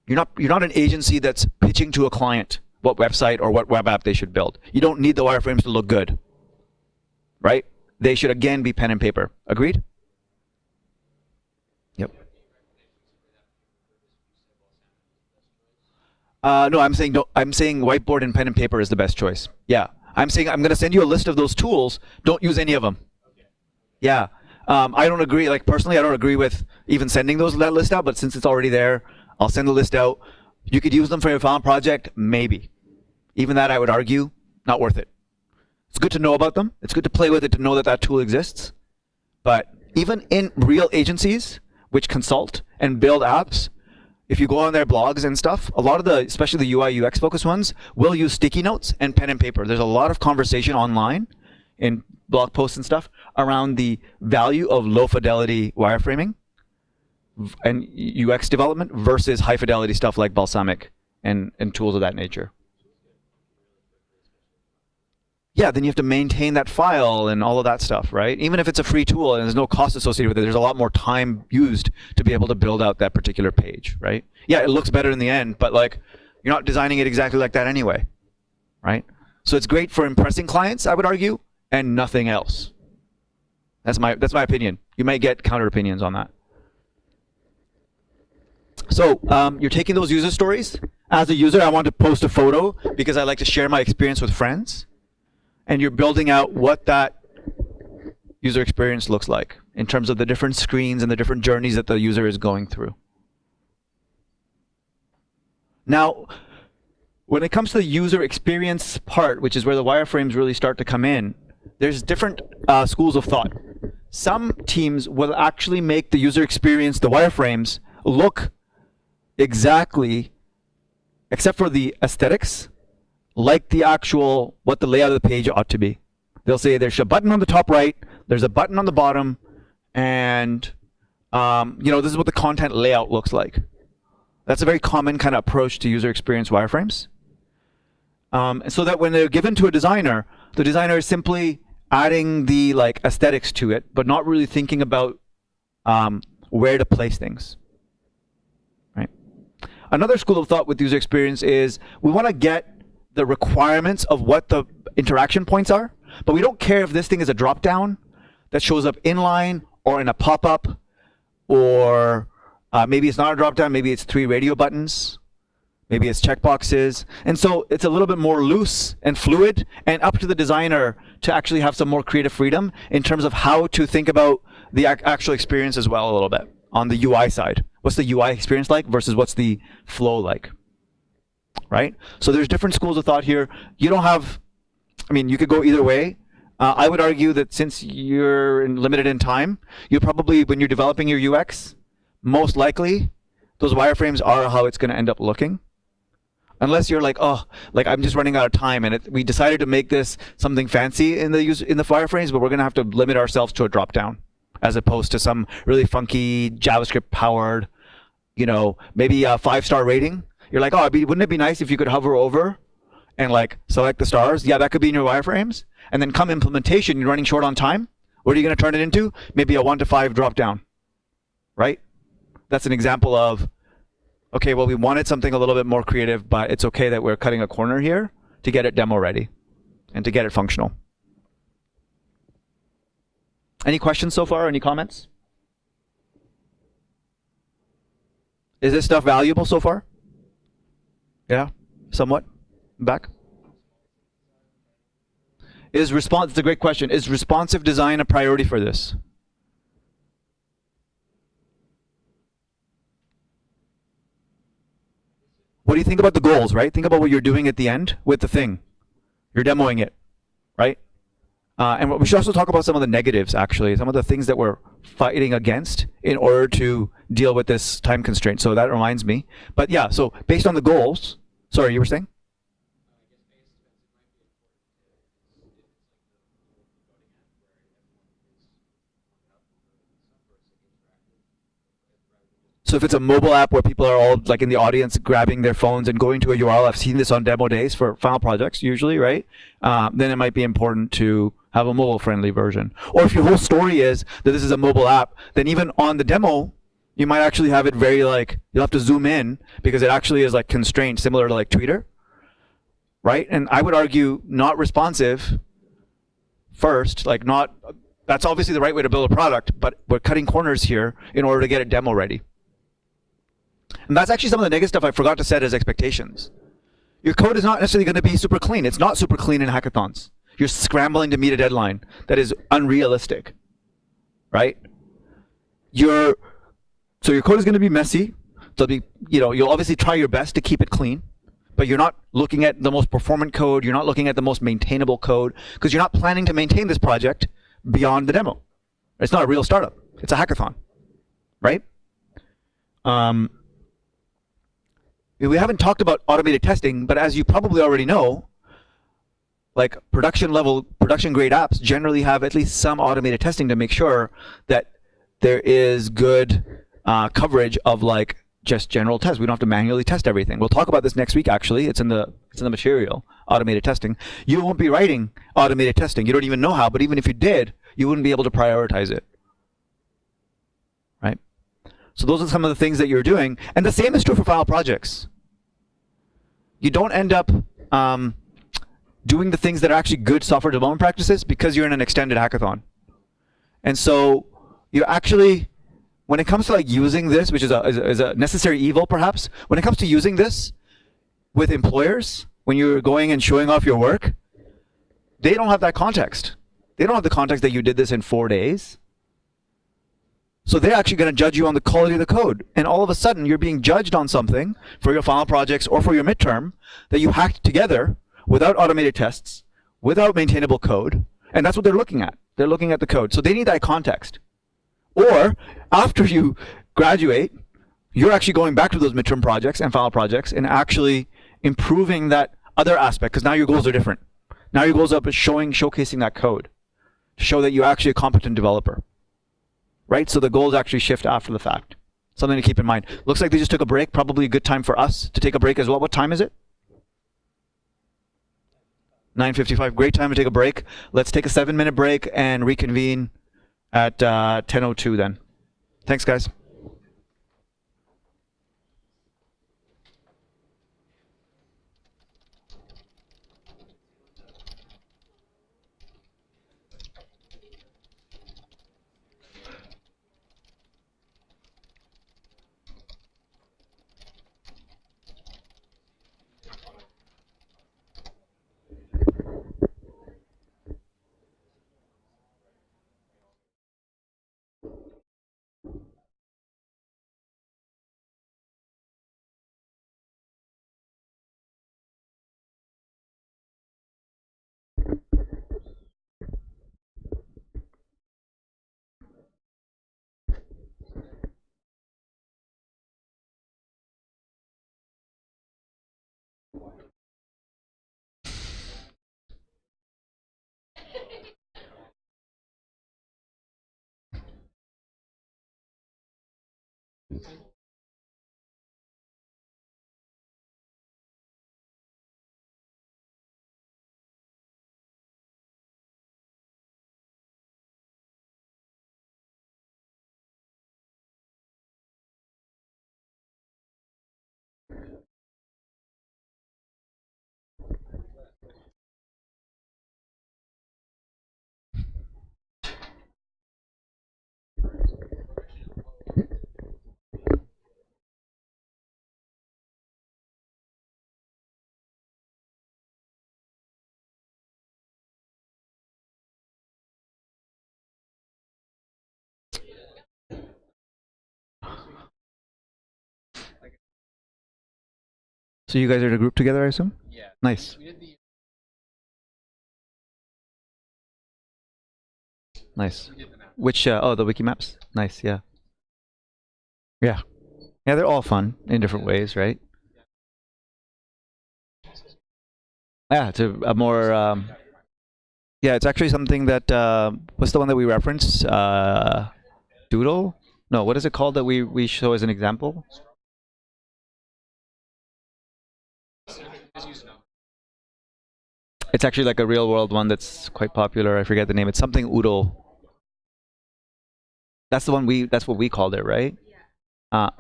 [SPEAKER 1] You're not an agency that's pitching to a client what website or what web app they should build. You don't need the wireframes to look good, right? They should, again, be pen and paper. Agreed? Yep. No, I'm saying whiteboard and pen and paper is the best choice. Yeah. I'm saying I'm going to send you a list of those tools. Don't use any of them. Yeah. I don't agree. Like, personally, I don't agree with even sending that list out, but since it's already there, I'll send the list out. You could use them for your final project, maybe. Even that, I would argue, not worth it. It's good to know about them. It's good to play with it to know that that tool exists. But even in real agencies, which consult and build apps, if you go on their blogs and stuff, a lot of the, especially the UI UX focused ones, will use sticky notes and pen and paper. There's a lot of conversation online in blog posts and stuff around the value of low fidelity wireframing and UX development versus high fidelity stuff like Balsamic and tools of that nature. Yeah, then you have to maintain that file and all of that stuff, right? Even if it's a free tool and there's no cost associated with it, there's a lot more time used to be able to build out that particular page, right? Yeah, it looks better in the end, but like you're not designing it exactly like that anyway, right? So it's great for impressing clients, I would argue, and nothing else. That's my opinion. You may get counter opinions on that. So you're taking those user stories. As a user, I want to post a photo because I like to share my experience with friends. And you're building out what that user experience looks like in terms of the different screens and the different journeys that the user is going through. Now, when it comes to the user experience part, which is where the wireframes really start to come in, there's different schools of thought. Some teams will actually make the user experience, the wireframes, look exactly, except for the aesthetics, like the actual, what the layout of the page ought to be. They'll say there's a button on the top right, there's a button on the bottom, and this is what the content layout looks like. That's a very common kind of approach to user experience wireframes. So that when they're given to a designer, the designer is simply adding the aesthetics to it, but not really thinking about where to place things. Right? Another school of thought with user experience is we want to get the requirements of what the interaction points are, but we don't care if this thing is a drop-down that shows up inline or in a pop-up, or maybe it's not a drop-down, maybe it's 3 radio buttons, maybe it's checkboxes. And so it's a little bit more loose and fluid, and up to the designer to actually have some more creative freedom in terms of how to think about the actual experience as well a little bit on the UI side. What's the UI experience like versus what's the flow like, right? So there's different schools of thought here. You don't have, I mean, you could go either way. I would argue that since you're limited in time, you probably, when you're developing your UX, most likely those wireframes are how it's going to end up looking. Unless you're like, oh, like I'm just running out of time, and we decided to make this something fancy in the wireframes, but we're going to have to limit ourselves to a drop-down, as opposed to some really funky JavaScript-powered, maybe a 5-star rating. You're like, oh, wouldn't it be nice if you could hover over and like select the stars? Yeah, that could be in your wireframes. And then come implementation, you're running short on time. What are you going to turn it into? Maybe a 1 to 5 drop-down, right? That's an example of, okay, well, we wanted something a little bit more creative, but it's okay that we're cutting a corner here to get it demo ready and to get it functional. Any questions so far? Any comments? Is this stuff valuable so far? Yeah, somewhat. Back? It's a great question. Is responsive design a priority for this? What do you think about the goals, right? Think about what you're doing at the end with the thing. You're demoing it, right? And we should also talk about some of the negatives, actually, some of the things that we're fighting against in order to deal with this time constraint. So that reminds me. But yeah, so based on the goals, sorry, you were saying? So if it's a mobile app where people are all like in the audience grabbing their phones and going to a URL, I've seen this on demo days for final projects usually, right? Then it might be important to have a mobile-friendly version. Or if your whole story is that this is a mobile app, then even on the demo, you might actually have it very like, you'll have to zoom in because it actually is like constrained, similar to like Tweeter, right? And I would argue not responsive first, like not, that's obviously the right way to build a product, but we're cutting corners here in order to get it demo ready. And that's actually some of the negative stuff I forgot to set as expectations. Your code is not necessarily going to be super clean. It's not super clean in hackathons. You're scrambling to meet a deadline that is unrealistic, right? So your code is going to be messy. So you'll obviously try your best to keep it clean, but you're not looking at the most performant code. You're not looking at the most maintainable code because you're not planning to maintain this project beyond the demo. It's not a real startup. It's a hackathon, right? We haven't talked about automated testing, but as you probably already know, like production grade apps generally have at least some automated testing to make sure that there is good coverage of like just general tests. We don't have to manually test everything. We'll talk about this next week. Actually, it's in the material. Automated testing. You won't be writing automated testing. You don't even know how. But even if you did, you wouldn't be able to prioritize it. Right. So those are some of the things that you're doing, and the same is true for file projects. You don't end up doing the things that are actually good software development practices because you're in an extended hackathon. And so you actually, when it comes to like using this, which is a necessary evil perhaps, when it comes to using this with employers, when you're going and showing off your work, they don't have that context. They don't have the context that you did this in 4 days. So they're actually going to judge you on the quality of the code. And all of a sudden, you're being judged on something for your final projects or for your midterm that you hacked together without automated tests, without maintainable code. And that's what they're looking at. They're looking at the code. So they need that context. Or after you graduate, you're actually going back to those midterm projects and final projects and actually improving that other aspect, because now your goals are different. Now your goals are showcasing that code to show that you're actually a competent developer. Right? So the goals actually shift after the fact. Something to keep in mind. Looks like they just took a break. Probably a good time for us to take a break as well. What time is it? 9:55. Great time to take a break. Let's take a 7-minute break and reconvene at 10:02 then. Thanks, guys. So you guys are in a group together, I assume? Yeah. Nice. Nice. Which oh, the wiki maps. Nice. Yeah. Yeah. Yeah, they're all fun in different ways, right? Yeah, to a more yeah, it's actually something that what's the one that we reference? Doodle? No, what is it called that we show as an example? It's actually like a real world one that's quite popular. I forget the name. It's something Oodle. That's the one we. That's what we called it, right? Uh,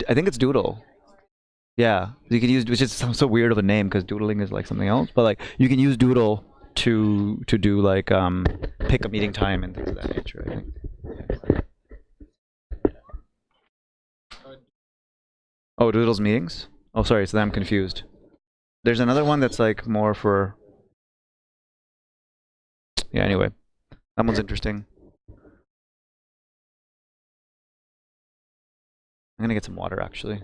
[SPEAKER 1] I think it's Doodle. Yeah, you can use, which is sounds so weird of a name because doodling is like something else. But like you can use Doodle to do like pick a meeting time and things of that nature. I think. Oh, Doodle's meetings. Oh, sorry. So then I'm confused. There's another one that's like more for. Yeah. Anyway, that one's interesting. I'm gonna get some water actually.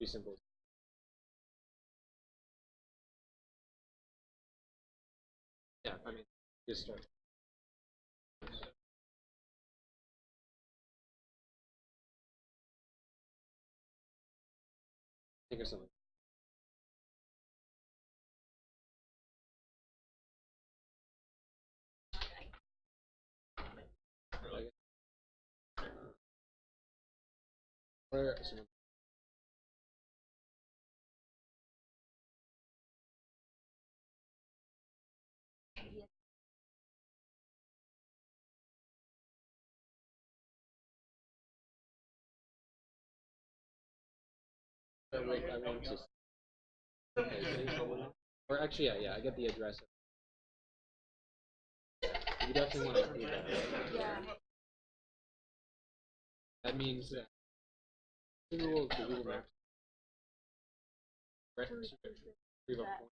[SPEAKER 2] Pretty simple. Yeah, I mean, just start. Think of something. Where, so I want to. Or actually, yeah, I get the address. You definitely want to include that. Yeah. That means Google Maps. Retrieve a point.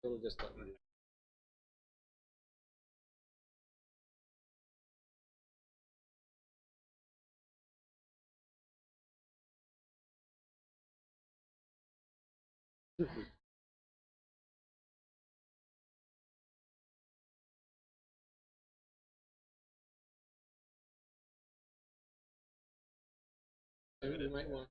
[SPEAKER 2] It'll just let me. Maybe you might want.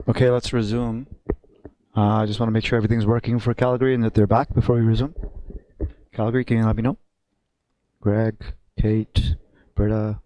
[SPEAKER 1] Okay, let's resume. I just want to make sure everything's working for Calgary and that they're back before we resume. Calgary, can you let me know? Greg, Kate, Britta.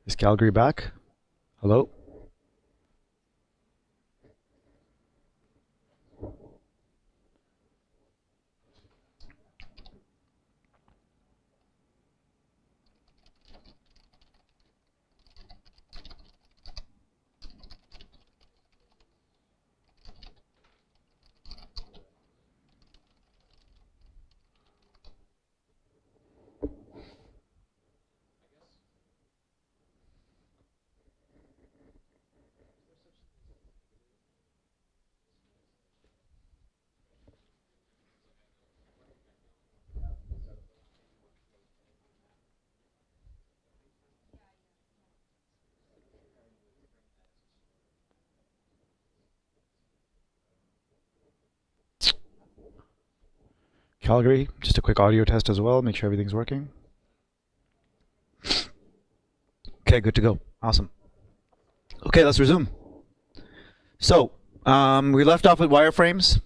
[SPEAKER 1] Is Calgary back? Hello? Calgary, just a quick audio test as well, make sure everything's working. Okay, good to go. Awesome. Okay, let's resume. So, we left off with wireframes,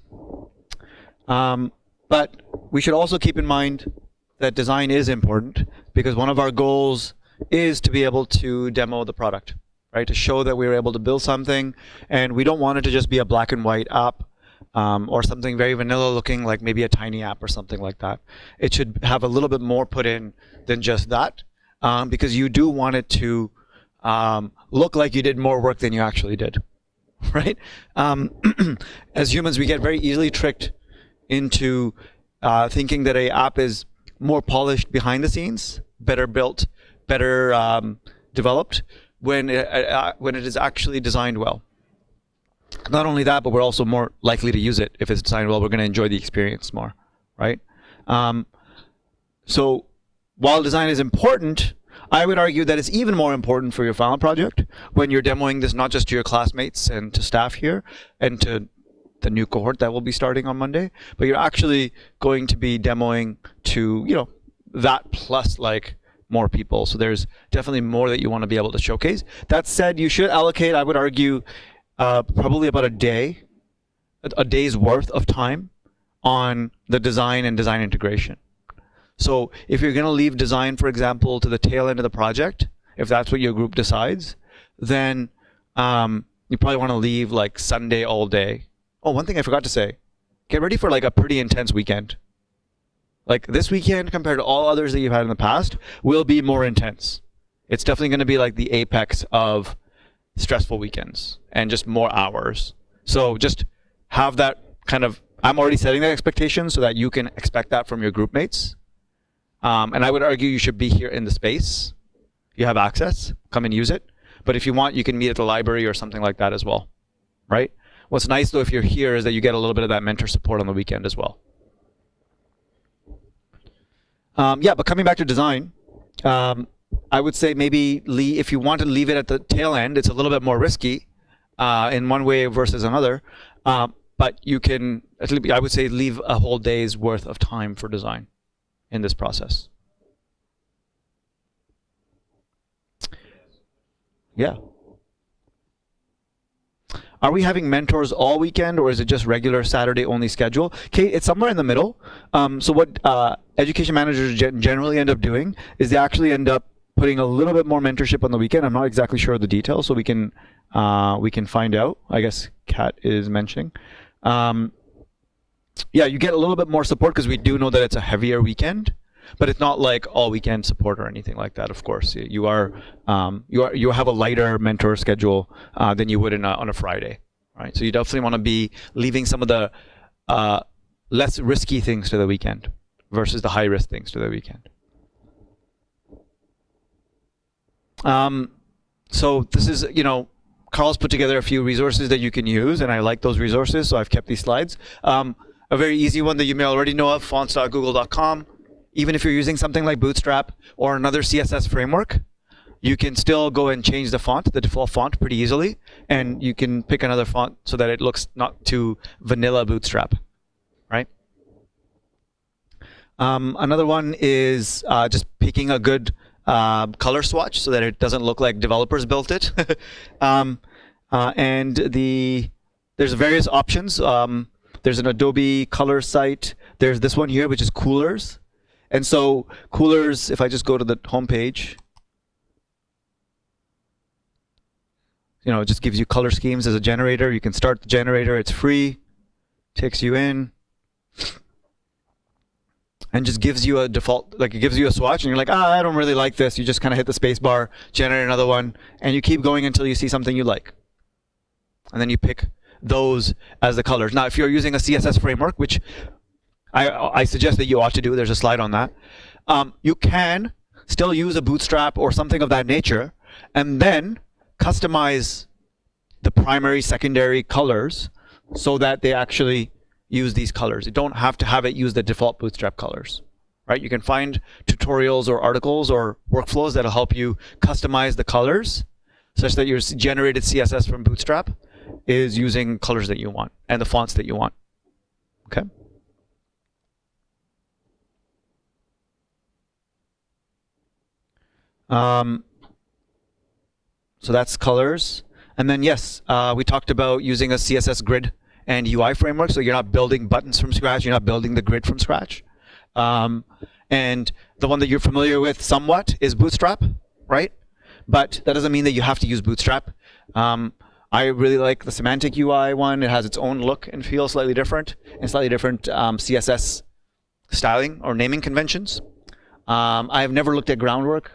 [SPEAKER 1] but we should also keep in mind that design is important because one of our goals is to be able to demo the product, right? To show that we were able to build something, and we don't want it to just be a black and white app or something very vanilla looking, like maybe a tiny app or something like that. It should have a little bit more put in than just that, because you do want it to look like you did more work than you actually did, right? As humans, we get very easily tricked into thinking that a app is more polished behind the scenes, better built, better developed, when it is actually designed well. Not only that, but we're also more likely to use it if it's designed well. We're going to enjoy the experience more, right? So while design is important, I would argue that it's even more important for your final project when you're demoing this not just to your classmates and to staff here and to the new cohort that will be starting on Monday, but you're actually going to be demoing to, that plus like more people. So there's definitely more that you want to be able to showcase. That said, you should allocate, I would argue, probably about a day's worth of time on the design and design integration. So if you're going to leave design, for example, to the tail end of the project, if that's what your group decides, then you probably want to leave like Sunday all day. Oh, one thing I forgot to say, get ready for like a pretty intense weekend. Like this weekend compared to all others that you've had in the past will be more intense. It's definitely going to be like the apex of stressful weekends and just more hours. So just have that kind of, I'm already setting that expectation so that you can expect that from your group mates. And I would argue you should be here in the space. You have access, come and use it. But if you want, you can meet at the library or something like that as well, right? What's nice though if you're here is that you get a little bit of that mentor support on the weekend as well. But coming back to design, I would say maybe if you want to leave it at the tail end, it's a little bit more risky in one way versus another. But you can, I would say, leave a whole day's worth of time for design in this process. Yeah. Are we having mentors all weekend, or is it just regular Saturday only schedule? Kate, it's somewhere in the middle. So what education managers generally end up doing is they actually end up putting a little bit more mentorship on the weekend. I'm not exactly sure of the details, so we can find out. I guess Kat is mentioning. You get a little bit more support because we do know that it's a heavier weekend, but it's not like all weekend support or anything like that. Of course, you have a lighter mentor schedule than you would on a Friday, right? So you definitely want to be leaving some of the less risky things to the weekend versus the high risk things to the weekend. So this is, Carl's put together a few resources that you can use, and I like those resources, so I've kept these slides. A very easy one that you may already know of, fonts.google.com. Even if you're using something like Bootstrap or another CSS framework, you can still go and change the font, the default font, pretty easily, and you can pick another font so that it looks not too vanilla Bootstrap, right? Another one is just picking a good color swatch so that it doesn't look like developers built it. And there's various options. There's an Adobe color site. There's this one here, which is Coolers. And so Coolers, if I just go to the home page, it just gives you color schemes as a generator. You can start the generator. It's free. Takes you in. And just gives you a default, like it gives you a swatch, and you're like, I don't really like this. You just kind of hit the space bar, generate another one, and you keep going until you see something you like. And then you pick those as the colors. Now, if you're using a CSS framework, which I suggest that you ought to do, there's a slide on that, you can still use a Bootstrap or something of that nature, and then customize the primary, secondary colors so that they actually use these colors. You don't have to have it use the default Bootstrap colors, right? You can find tutorials or articles or workflows that'll help you customize the colors such that your generated CSS from Bootstrap is using colors that you want and the fonts that you want, okay? So that's colors. And then, yes, we talked about using a CSS grid and UI framework, so you're not building buttons from scratch, you're not building the grid from scratch. And the one that you're familiar with somewhat is Bootstrap, right? But that doesn't mean that you have to use Bootstrap. I really like the semantic UI one. It has its own look and feel, slightly different, and slightly different CSS styling or naming conventions. I've never looked at Groundwork.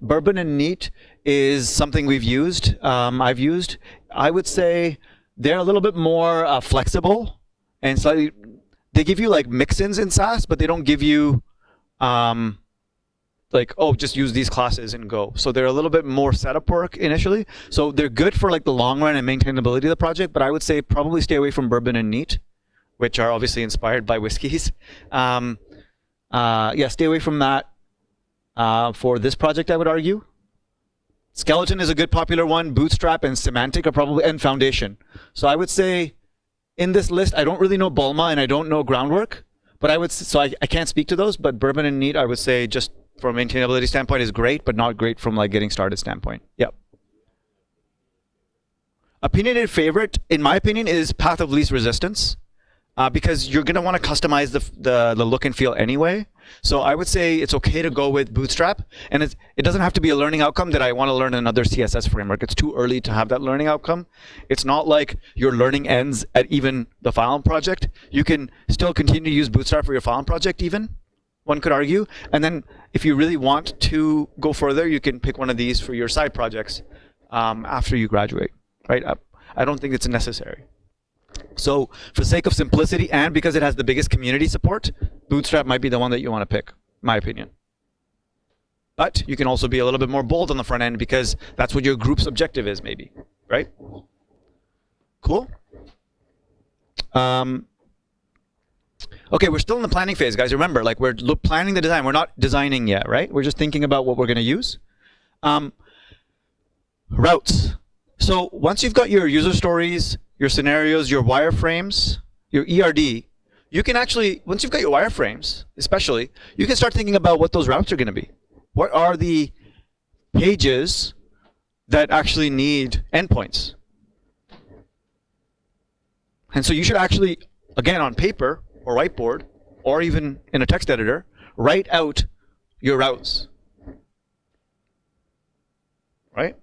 [SPEAKER 1] Bourbon and Neat is something we've used. I've used. I would say they're a little bit more flexible and slightly. They give you like mix-ins in Sass, but they don't give you like, oh, just use these classes and go. So they're a little bit more setup work initially. So they're good for like the long run and maintainability of the project, but I would say probably stay away from Bourbon and Neat, which are obviously inspired by whiskeys. Yeah, stay away from that for this project, I would argue. Skeleton is a good popular one. Bootstrap and Semantic are probably, and Foundation. So I would say in this list, I don't really know Bulma and I don't know Groundwork, but I would, so I can't speak to those, but Bourbon and Neat, I would say just from a maintainability standpoint is great, but not great from like getting started standpoint. Yep. Opinionated favorite, in my opinion, is Path of Least Resistance, because you're going to want to customize the look and feel anyway. So I would say it's okay to go with Bootstrap, and it doesn't have to be a learning outcome that I want to learn another CSS framework. It's too early to have that learning outcome. It's not like your learning ends at even the Phylum project. You can still continue to use Bootstrap for your Phylum project even, one could argue. And then if you really want to go further, you can pick one of these for your side projects after you graduate, right? I don't think it's necessary. So for sake of simplicity and because it has the biggest community support, Bootstrap might be the one that you want to pick, my opinion. But you can also be a little bit more bold on the front end because that's what your group's objective is maybe, right? Cool? Okay, we're still in the planning phase, guys. Remember, like we're planning the design. We're not designing yet, right? We're just thinking about what we're going to use. Routes. So once you've got your user stories, your scenarios, your wireframes, your ERD, you can actually, once you've got your wireframes, especially, you can start thinking about what those routes are going to be. What are the pages that actually need endpoints? And so you should actually, again, on paper or whiteboard, or even in a text editor, write out your routes. Right?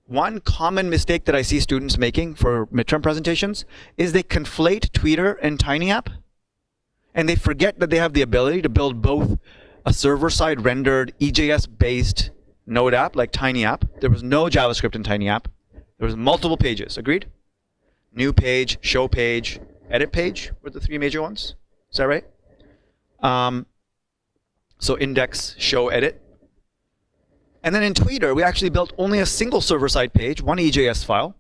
[SPEAKER 1] One common mistake that I see students making for midterm presentations is they conflate Tweeter and TinyApp, and they forget that they have the ability to build both a server-side rendered EJS-based Node app like TinyApp. There was no JavaScript in TinyApp. There was multiple pages. Agreed? New page, show page, edit page were the three major ones. Is that right? So index, show, edit. And then in Tweeter, we actually built only a single server-side page, one EJS file.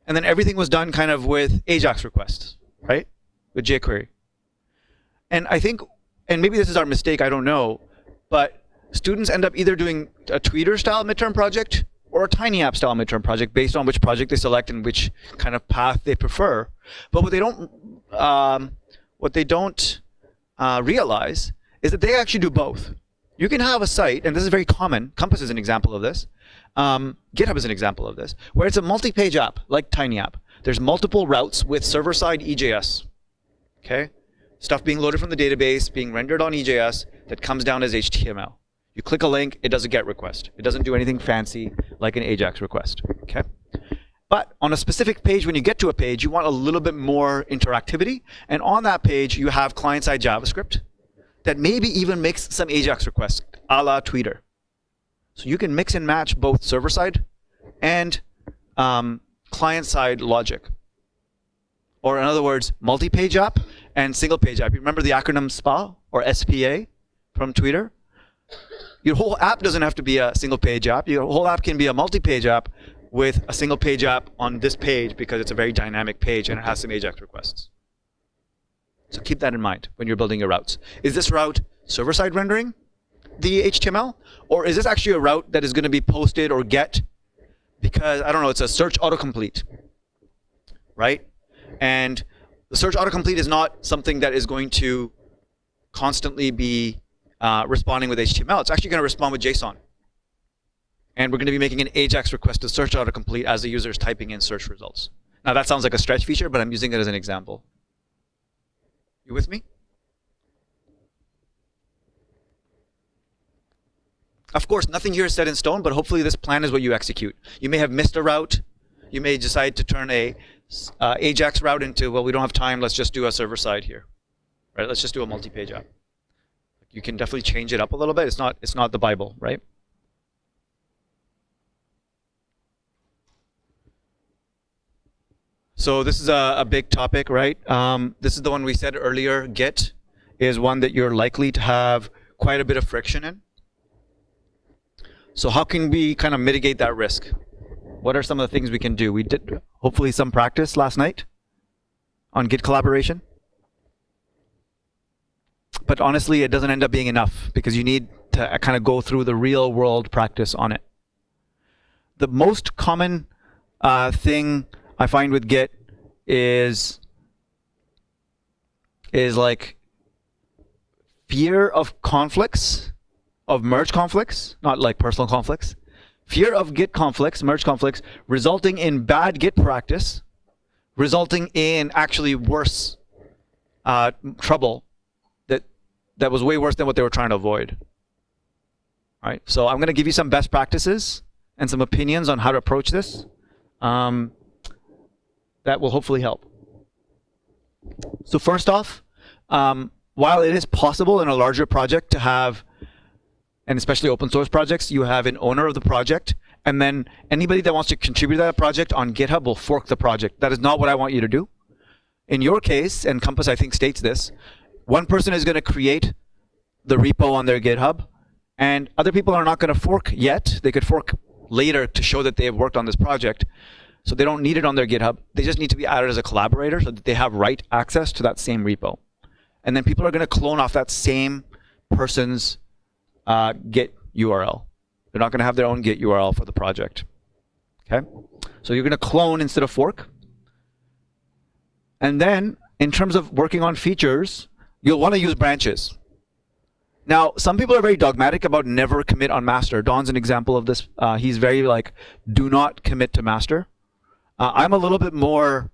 [SPEAKER 1] And then everything was done kind of with AJAX requests, right? With jQuery. And I think, and maybe this is our mistake, I don't know, but students end up either doing a Tweeter-style midterm project or a TinyApp-style midterm project based on which project they select and which kind of path they prefer. But what they don't realize is that they actually do both. You can have a site, and this is very common. Compass is an example of this. GitHub is an example of this, where it's a multi-page app like TinyApp. There's multiple routes with server-side EJS. Okay, stuff being loaded from the database, being rendered on EJS that comes down as HTML. You click a link, it does a GET request. It doesn't do anything fancy like an AJAX request. Okay, but on a specific page, when you get to a page, you want a little bit more interactivity, and on that page, you have client-side JavaScript that maybe even makes some AJAX requests, a la Tweeter. So you can mix and match both server-side and client-side logic. Or in other words, multi-page app and single-page app. You remember the acronym SPA or SPA from Tweeter? Your whole app doesn't have to be a single-page app. Your whole app can be a multi-page app with a single-page app on this page because it's a very dynamic page and it has some AJAX requests. So keep that in mind when you're building your routes. Is this route server-side rendering the HTML? Or is this actually a route that is going to be posted or get because, I don't know, it's a search autocomplete, right? And the search autocomplete is not something that is going to constantly be responding with HTML. It's actually going to respond with JSON. And we're going to be making an AJAX request to search autocomplete as the user is typing in search results. Now that sounds like a stretch feature, but I'm using it as an example. You with me? Of course, nothing here is set in stone, but hopefully this plan is what you execute. You may have missed a route. You may decide to turn a Ajax route into, well, we don't have time, let's just do a server side here. Right? Let's just do a multi-page app. You can definitely change it up a little bit. It's not the Bible, right? So this is a big topic, right? This is the one we said earlier. Git is one that you're likely to have quite a bit of friction in. So how can we kind of mitigate that risk? What are some of the things we can do? We did hopefully some practice last night on Git collaboration. But honestly, it doesn't end up being enough because you need to kind of go through the real world practice on it. The most common thing I find with Git is like fear of conflicts, of merge conflicts, not like personal conflicts. Fear of Git conflicts, merge conflicts, resulting in bad Git practice, resulting in actually worse trouble that was way worse than what they were trying to avoid. All right, so I'm going to give you some best practices and some opinions on how to approach this. That will hopefully help. So first off, while it is possible in a larger project to have, and especially open source projects, you have an owner of the project, and then anybody that wants to contribute to that project on GitHub will fork the project. That is not what I want you to do. In your case, and Compass I think states this, one person is going to create the repo on their GitHub, and other people are not going to fork yet. They could fork later to show that they have worked on this project. So they don't need it on their GitHub. They just need to be added as a collaborator so that they have write access to that same repo. And then people are going to clone off that same person's Git URL. They're not going to have their own Git URL for the project. Okay? So you're going to clone instead of fork. And then in terms of working on features, you'll want to use branches. Now, some people are very dogmatic about never commit on master. Don's an example of this. He's very like, do not commit to master. I'm a little bit more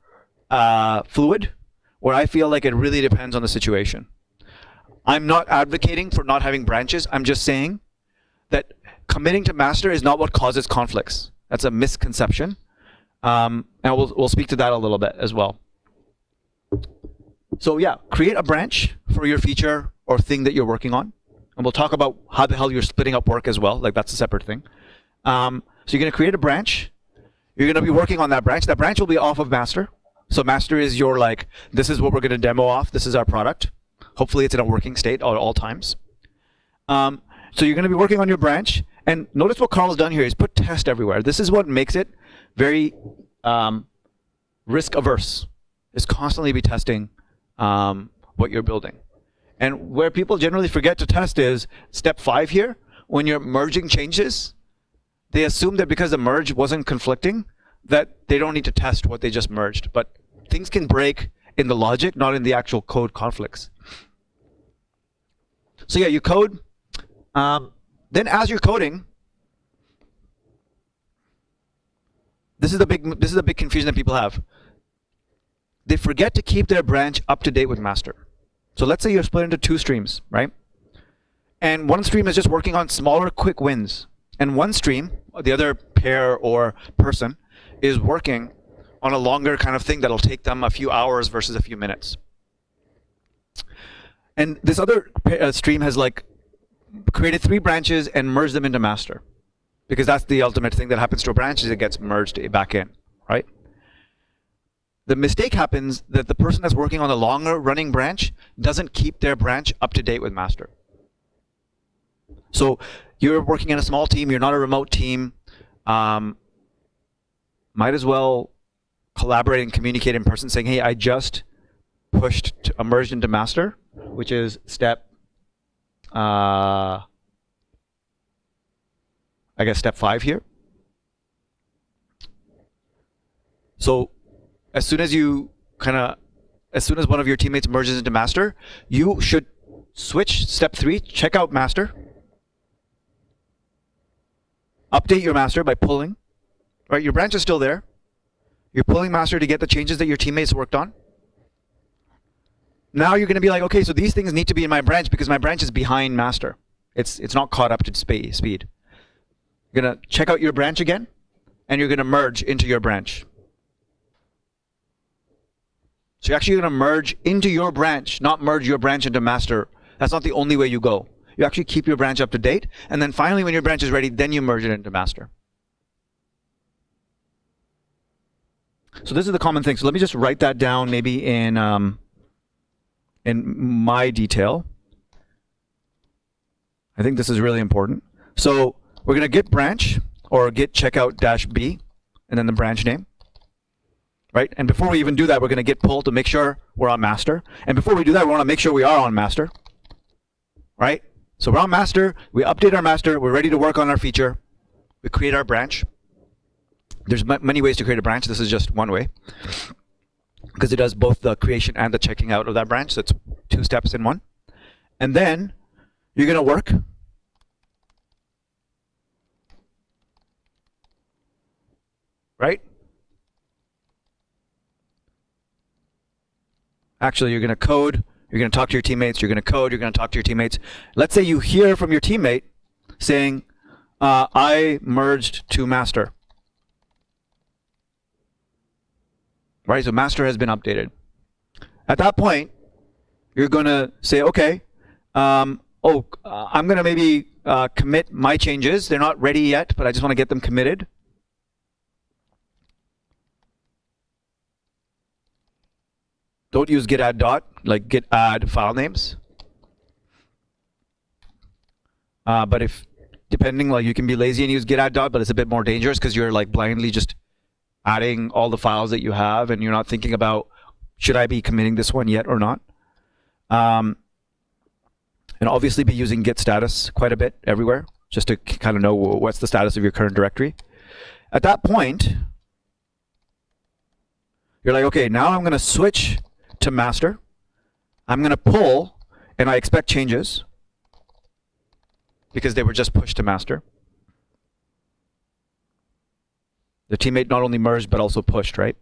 [SPEAKER 1] fluid, where I feel like it really depends on the situation. I'm not advocating for not having branches. I'm just saying that committing to master is not what causes conflicts. That's a misconception. And we'll speak to that a little bit as well. So yeah, create a branch for your feature or thing that you're working on. And we'll talk about how the hell you're splitting up work as well. Like that's a separate thing. So you're going to create a branch. You're going to be working on that branch. That branch will be off of master. So master is your like, this is what we're going to demo off. This is our product. Hopefully it's in a working state at all times. So you're going to be working on your branch. And notice what Carl's done here. He's put test everywhere. This is what makes it very risk averse. Is constantly be testing what you're building. And where people generally forget to test is step 5 here. When you're merging changes, they assume that because the merge wasn't conflicting, that they don't need to test what they just merged. But things can break in the logic, not in the actual code conflicts. So yeah, you code. Then as you're coding, this is the big confusion that people have. They forget to keep their branch up to date with master. So let's say you're split into 2 streams, right? And one stream is just working on smaller, quick wins. And one stream, the other pair or person, is working on a longer kind of thing that'll take them a few hours versus a few minutes. And this other stream has like created 3 branches and merged them into master. Because that's the ultimate thing that happens to a branch is it gets merged back in, right? The mistake happens that the person that's working on the longer running branch doesn't keep their branch up to date with master. So you're working in a small team, you're not a remote team, might as well collaborate and communicate in person saying, hey, I just merged into master, which is step, I guess step 5 here. So as soon as one of your teammates merges into master, you should switch step 3, check out master, update your master by pulling, right? Your branch is still there. You're pulling master to get the changes that your teammates worked on. Now you're going to be like, okay, so these things need to be in my branch because my branch is behind master. It's not caught up to speed. You're going to check out your branch again, and you're going to merge into your branch. So you're actually going to merge into your branch, not merge your branch into master. That's not the only way you go. You actually keep your branch up to date, and then finally when your branch is ready, then you merge it into master. So this is the common thing. So let me just write that down maybe in my detail. I think this is really important. So we're going to git branch or git checkout -b and then the branch name. Right? And before we even do that, we're going to git pull to make sure we're on master. And before we do that, we want to make sure we are on master. Right? So we're on master, we update our master, we're ready to work on our feature. We create our branch. There's many ways to create a branch. This is just one way. Because it does both the creation and the checking out of that branch. So it's 2 steps in one. And then you're going to work. Right? Actually, you're going to code. You're going to talk to your teammates. You're going to code. You're going to talk to your teammates. Let's say you hear from your teammate saying, I merged to master. Right? So master has been updated. At that point, you're going to say, okay, I'm going to maybe commit my changes. They're not ready yet, but I just want to get them committed. Don't use git add dot, like git add file names. But if, depending, like you can be lazy and use git add dot, but it's a bit more dangerous because you're like blindly just adding all the files that you have and you're not thinking about, should I be committing this one yet or not? And obviously be using git status quite a bit everywhere, just to kind of know what's the status of your current directory. At that point, you're like, okay, now I'm going to switch to master. I'm going to pull, and I expect changes because they were just pushed to master. The teammate not only merged, but also pushed, right?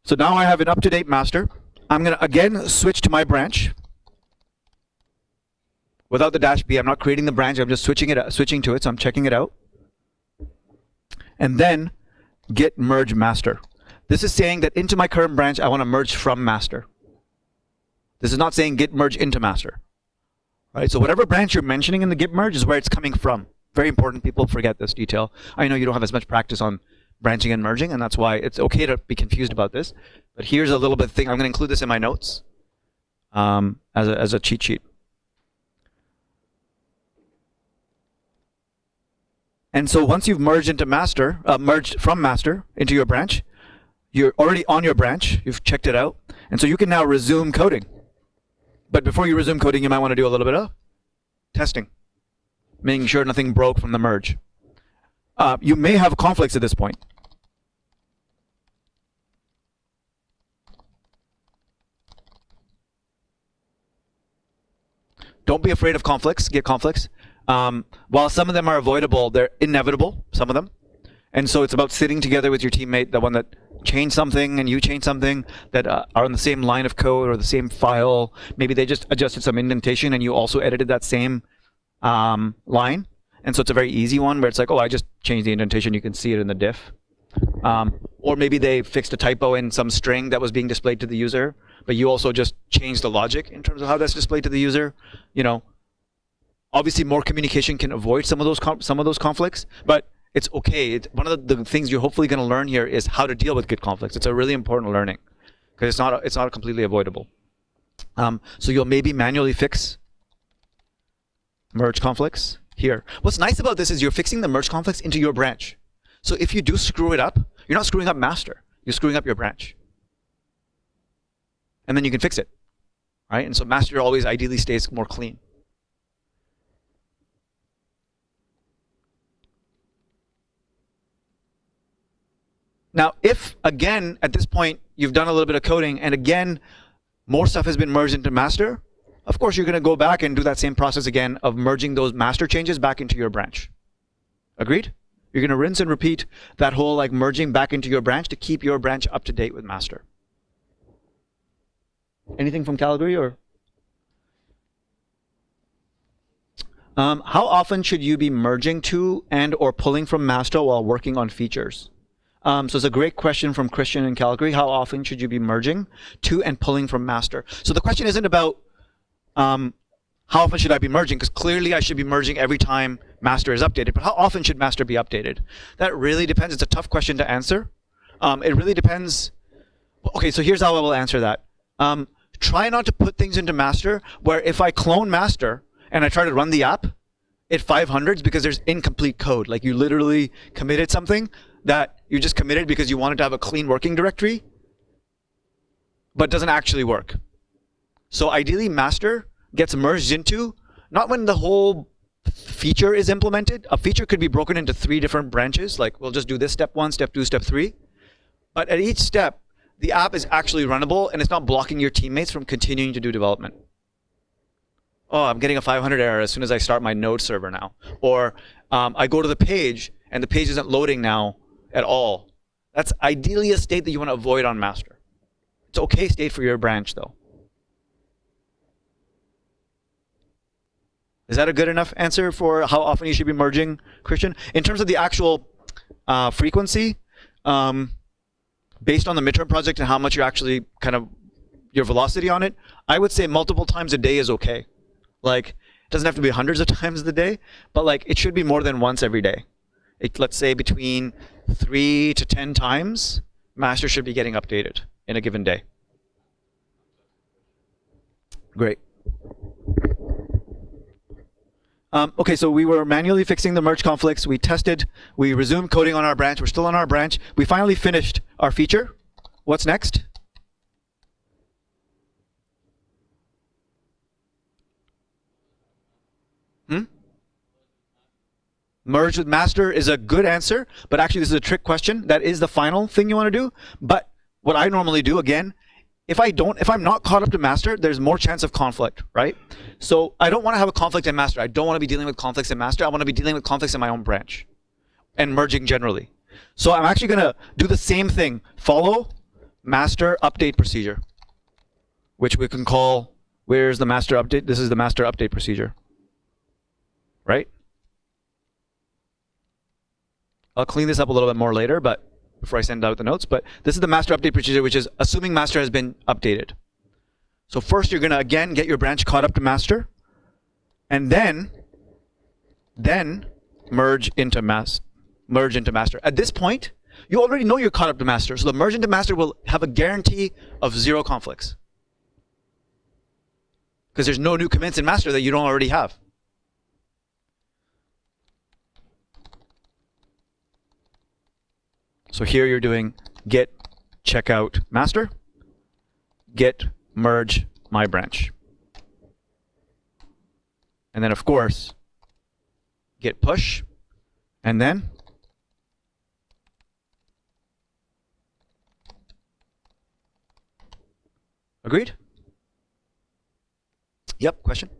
[SPEAKER 1] So now I have an up-to-date master. I'm going to, again, switch to my branch. Without the -b, I'm not creating the branch. I'm just switching to it, so I'm checking it out. And then git merge master. This is saying that into my current branch, I want to merge from master. This is not saying git merge into master. Right? So whatever branch you're mentioning in the git merge is where it's coming from. Very important. People forget this detail. I know you don't have as much practice on branching and merging, and that's why it's okay to be confused about this. But here's a little bit thing. I'm going to include this in my notes as a cheat sheet. And so once you've merged into master, merged from master into your branch, you're already on your branch. You've checked it out. And so you can now resume coding. But before you resume coding, you might want to do a little bit of testing, making sure nothing broke from the merge. You may have conflicts at this point. Don't be afraid of conflicts. Get conflicts. While some of them are avoidable, they're inevitable, some of them. And so it's about sitting together with your teammate, the one that changed something and you changed something, that are on the same line of code or the same file. Maybe they just adjusted some indentation and you also edited that same line. And so it's a very easy one where it's like, oh, I just changed the indentation. You can see it in the diff. Or maybe they fixed a typo in some string that was being displayed to the user, but you also just changed the logic in terms of how that's displayed to the user. You know, obviously more communication can avoid some of those conflicts, but it's okay. One of the things you're hopefully going to learn here is how to deal with Git conflicts. It's a really important learning because it's not completely avoidable. So you'll maybe manually fix merge conflicts here. What's nice about this is you're fixing the merge conflicts into your branch. So if you do screw it up, you're not screwing up master. You're screwing up your branch. And then you can fix it, right? And so master always ideally stays more clean. Now, if, again, at this point, you've done a little bit of coding, and again, more stuff has been merged into master, of course, you're going to go back and do that same process again of merging those master changes back into your branch. Agreed? You're going to rinse and repeat that whole like merging back into your branch to keep your branch up to date with master. Anything from Calgary or? How often should you be merging to and or pulling from master while working on features? So it's a great question from Christian in Calgary. How often should you be merging to and pulling from master? So the question isn't about how often should I be merging, because clearly I should be merging every time master is updated, but how often should master be updated? That really depends. It's a tough question to answer. It really depends. Okay, so here's how I will answer that. Try not to put things into master where if I clone master and I try to run the app, it 500s because there's incomplete code. Like you literally committed something that you just committed because you wanted to have a clean working directory, but doesn't actually work. So ideally master gets merged into, not when the whole feature is implemented. A feature could be broken into 3 different branches, like we'll just do this step 1, step 2, step 3. But at each step, the app is actually runnable and it's not blocking your teammates from continuing to do development. Oh, I'm getting a 500 error as soon as I start my node server now. Or I go to the page and the page isn't loading now at all. That's ideally a state that you want to avoid on master. It's okay state for your branch though. Is that a good enough answer for how often you should be merging, Christian? In terms of the actual frequency, based on the midterm project and how much you're actually kind of your velocity on it, I would say multiple times a day is okay. Like, it doesn't have to be hundreds of times a day, but like it should be more than once every day. Let's say between 3 to 10 times, master should be getting updated in a given day. Great. Okay, so we were manually fixing the merge conflicts. We tested. We resumed coding on our branch. We're still on our branch. We finally finished our feature. What's next? Merge with master is a good answer, but actually this is a trick question. That is the final thing you want to do. But what I normally do, again, if I'm not caught up to master, there's more chance of conflict, right? So I don't want to have a conflict in master. I don't want to be dealing with conflicts in master. I want to be dealing with conflicts in my own branch and merging generally. So I'm actually going to do the same thing. Follow master update procedure, which we can call, where's the master update? This is the master update procedure, right? I'll clean this up a little bit more later, but before I send out the notes, but this is the master update procedure, which is assuming master has been updated. So first you're going to, again, get your branch caught up to master, and then merge into master. At this point, you already know you're caught up to master, so the merge into master will have a guarantee of 0 conflicts. Because there's no new commits in master that you don't already have. So here you're doing git checkout master, git merge my branch. And then of course, git push, and then agreed? Yep, question?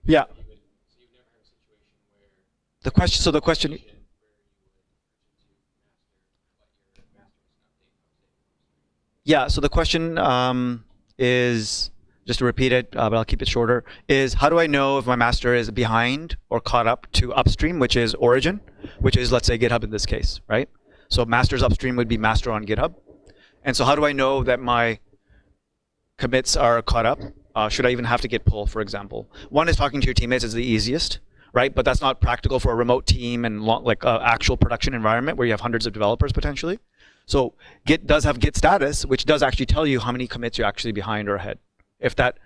[SPEAKER 1] Yeah. The question. Yeah. So the question is, just to repeat it, but I'll keep it shorter, is how do I know if my master is behind or caught up to upstream, which is origin, which is, let's say, GitHub in this case, right? So master's upstream would be master on GitHub. And so how do I know that my commits are caught up? Should I even have to git pull, for example? One is talking to your teammates is the easiest, right? But that's not practical for a remote team and like actual production environment where you have hundreds of developers potentially. So Git does have Git status, which does actually tell you how many commits you're actually behind or ahead. If that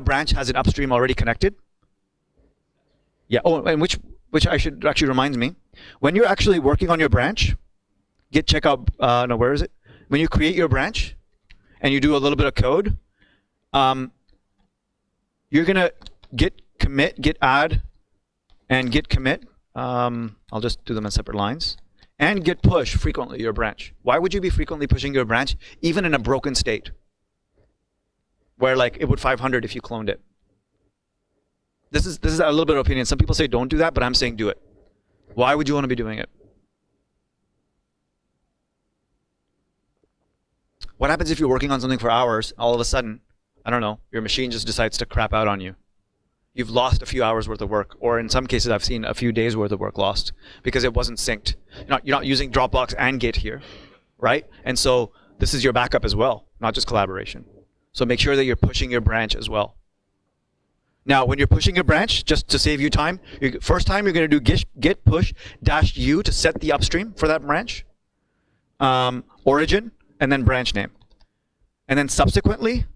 [SPEAKER 1] branch has an upstream already connected. Yeah. Oh, and which actually reminds me, when you're actually working on your branch, git checkout. No, where is it? When you create your branch, and you do a little bit of code, you're gonna git commit, git add, and git commit. I'll just do them in separate lines. And git push frequently your branch. Why would you be frequently pushing your branch, even in a broken state, where like it would 500 if you cloned it? This is a little bit of opinion. Some people say don't do that, but I'm saying do it. Why would you want to be doing it? What happens if you're working on something for hours, all of a sudden, I don't know, your machine just decides to crap out on you? You've lost a few hours worth of work, or in some cases I've seen a few days worth of work lost because it wasn't synced. You're not using Dropbox and Git here, right? And so this is your backup as well, not just collaboration. So make sure that you're pushing your branch as well. Now, when you're pushing your branch, just to save you time, first time you're going to do git push -u to set the upstream for that branch, origin, and then branch name. And then subsequently,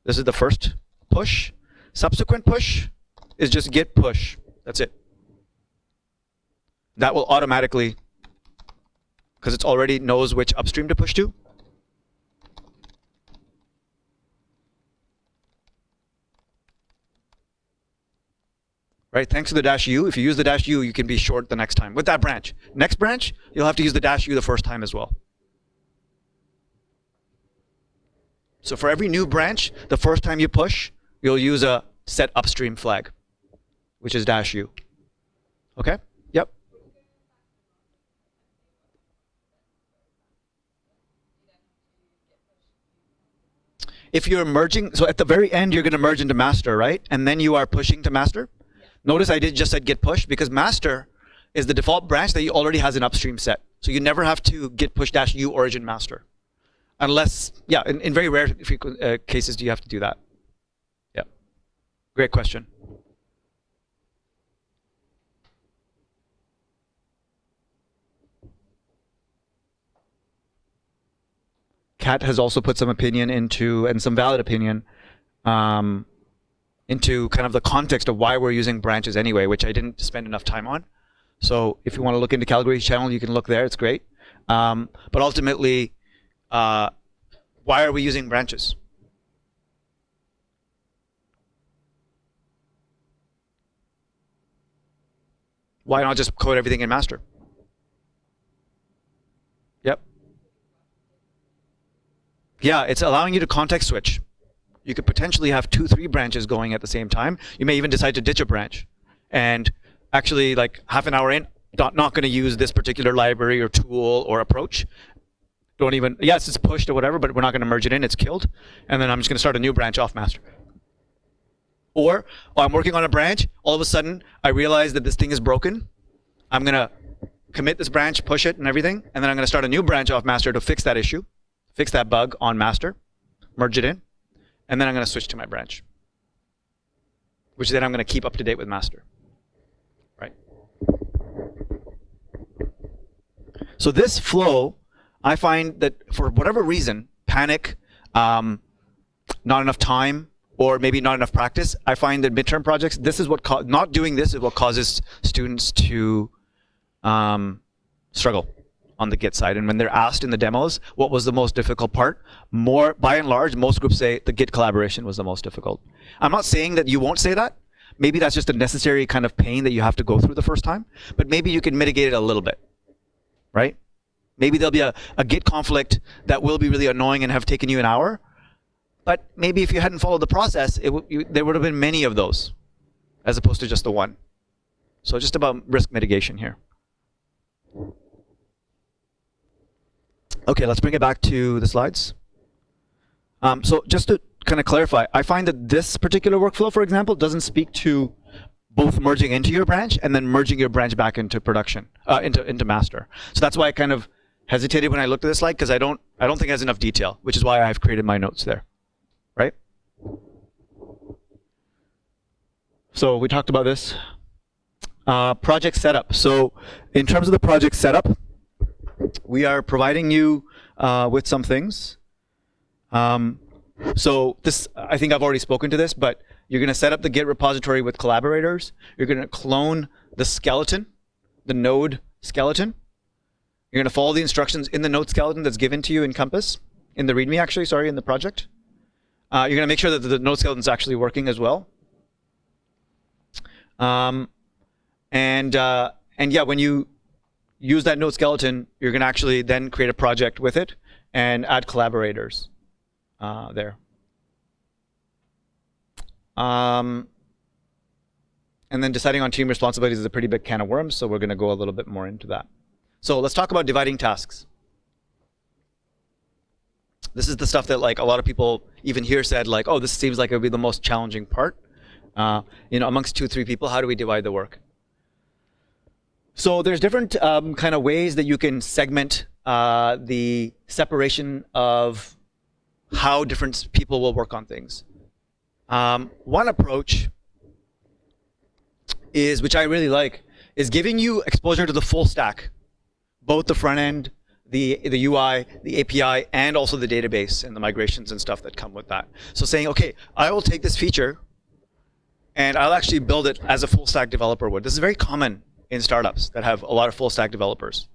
[SPEAKER 1] this is the first push. Subsequent push is just git push. That's it. That will automatically, because it already knows which upstream to push to. Right, thanks to the -u. If you use the -u, you can be short the next time with that branch. Next branch, you'll have to use the -u the first time as well. So for every new branch, the first time you push, you'll use a set upstream flag, which is -u. Okay? Yep. If you're merging, so at the very end, you're going to merge into master, right? And then you are pushing to master. Notice I just said git push because master is the default branch that you already has an upstream set. So you never have to git push -u origin master. Unless, yeah, in very rare cases do you have to do that. Yeah. Great question. Kat has also put some opinion into, and some valid opinion, into kind of the context of why we're using branches anyway, which I didn't spend enough time on. So if you want to look into Calgary's channel, you can look there. It's great. But ultimately, why are we using branches? Why not just code everything in master? Yep. Yeah, it's allowing you to context switch. You could potentially have 2, 3 branches going at the same time. You may even decide to ditch a branch. And actually, like half an hour in, not going to use this particular library or tool or approach. Don't even, yes, it's pushed or whatever, but we're not going to merge it in. It's killed. And then I'm just going to start a new branch off master. Or I'm working on a branch. All of a sudden, I realize that this thing is broken. I'm going to commit this branch, push it and everything. And then I'm going to start a new branch off master to fix that issue, fix that bug on master, merge it in. And then I'm going to switch to my branch, which then I'm going to keep up to date with master. Right? So this flow, I find that for whatever reason, panic, not enough time, or maybe not enough practice, I find that midterm projects, this is what not doing this is what causes students to struggle on the Git side. And when they're asked in the demos, what was the most difficult part? By and large, most groups say the Git collaboration was the most difficult. I'm not saying that you won't say that. Maybe that's just a necessary kind of pain that you have to go through the first time. But maybe you can mitigate it a little bit, right? Maybe there'll be a Git conflict that will be really annoying and have taken you an hour. But maybe if you hadn't followed the process, there would have been many of those, as opposed to just the one. So just about risk mitigation here. Okay, let's bring it back to the slides. So just to kind of clarify, I find that this particular workflow, for example, doesn't speak to both merging into your branch and then merging your branch back into production, into master. So that's why I kind of hesitated when I looked at this slide, because I don't think it has enough detail, which is why I've created my notes there, right? So we talked about this. Project setup. So in terms of the project setup, we are providing you with some things. So this, I think I've already spoken to this, but you're going to set up the Git repository with collaborators. You're going to clone the skeleton, the node skeleton. You're going to follow the instructions in the node skeleton that's given to you in Compass, in the README actually, sorry, in the project. You're going to make sure that the node skeleton is actually working as well. And yeah, when you use that node skeleton, you're going to actually then create a project with it and add collaborators there. And And then deciding on team responsibilities is a pretty big can of worms, so we're going to go a little bit more into that. So let's talk about dividing tasks. This is the stuff that like a lot of people even here said like, oh, this seems like it would be the most challenging part. Amongst 2-3 people, how do we divide the work? So there's different kind of ways that you can segment the separation of how different people will work on things. One approach is, which I really like, is giving you exposure to the full stack, both the front end, the UI, the API, and also the database and the migrations and stuff that come with that. So saying, okay, I will take this feature and I'll actually build it as a full stack developer would. This is very common in startups that have a lot of full stack developers.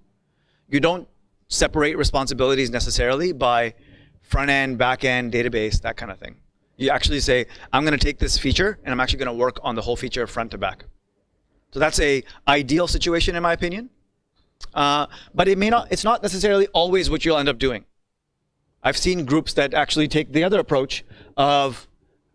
[SPEAKER 1] You don't separate responsibilities necessarily by front end, back end, database, that kind of thing. You actually say, I'm going to take this feature and I'm actually going to work on the whole feature front to back. So that's a ideal situation in my opinion. But it's not necessarily always what you'll end up doing. I've seen groups that actually take the other approach of,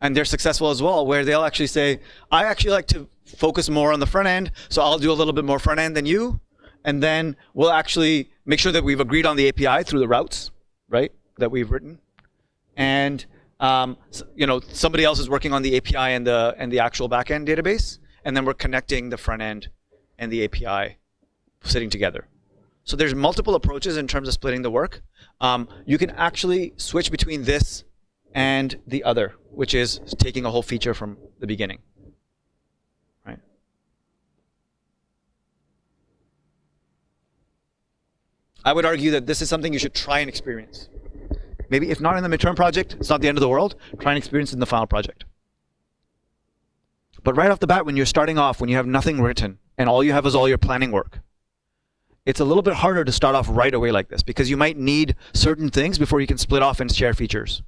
[SPEAKER 1] and they're successful as well, where they'll actually say, I actually like to focus more on the front end, so I'll do a little bit more front end than you, and then we'll actually make sure that we've agreed on the API through the routes, right, that we've written. And somebody else is working on the API and the actual backend database, and then we're connecting the front end and the API sitting together. So there's multiple approaches in terms of splitting the work. You can actually switch between this and the other, which is taking a whole feature from the beginning. Right? I would argue that this is something you should try and experience. Maybe if not in the midterm project, it's not the end of the world. Try and experience it in the final project. But right off the bat, when you're starting off, when you have nothing written, and all you have is all your planning work, it's a little bit harder to start off right away like this, because you might need certain things before you can split off and share features.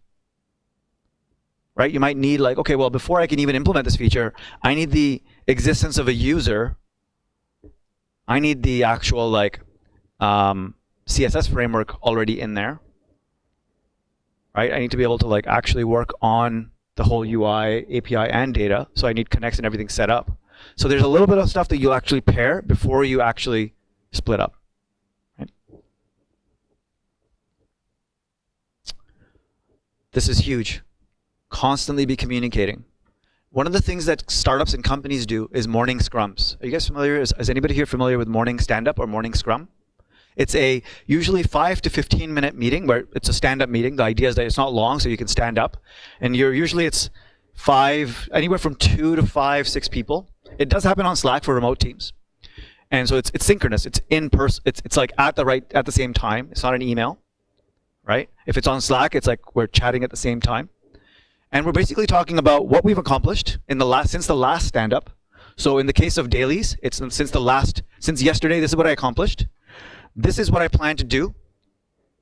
[SPEAKER 1] Right? You might need like, okay, well, before I can even implement this feature, I need the existence of a user. I need the actual like CSS framework already in there. Right? I need to be able to like actually work on the whole UI, API, and data. So I need connects and everything set up. So there's a little bit of stuff that you'll actually pair before you actually split up. Right? This is huge. Constantly be communicating. One of the things that startups and companies do is morning scrums. Are you guys familiar? Is anybody here familiar with morning stand-up or morning scrum? It's a usually 5 to 15 minute meeting where it's a stand-up meeting. The idea is that it's not long, so you can stand up. And it's anywhere from 2 to 5, 6 people. It does happen on Slack for remote teams. And so it's synchronous. It's in person. It's like at the same time. It's not an email, right? If it's on Slack, it's like we're chatting at the same time. And we're basically talking about what we've accomplished since the last stand-up. So in the case of dailies, it's since yesterday, this is what I accomplished. This is what I plan to do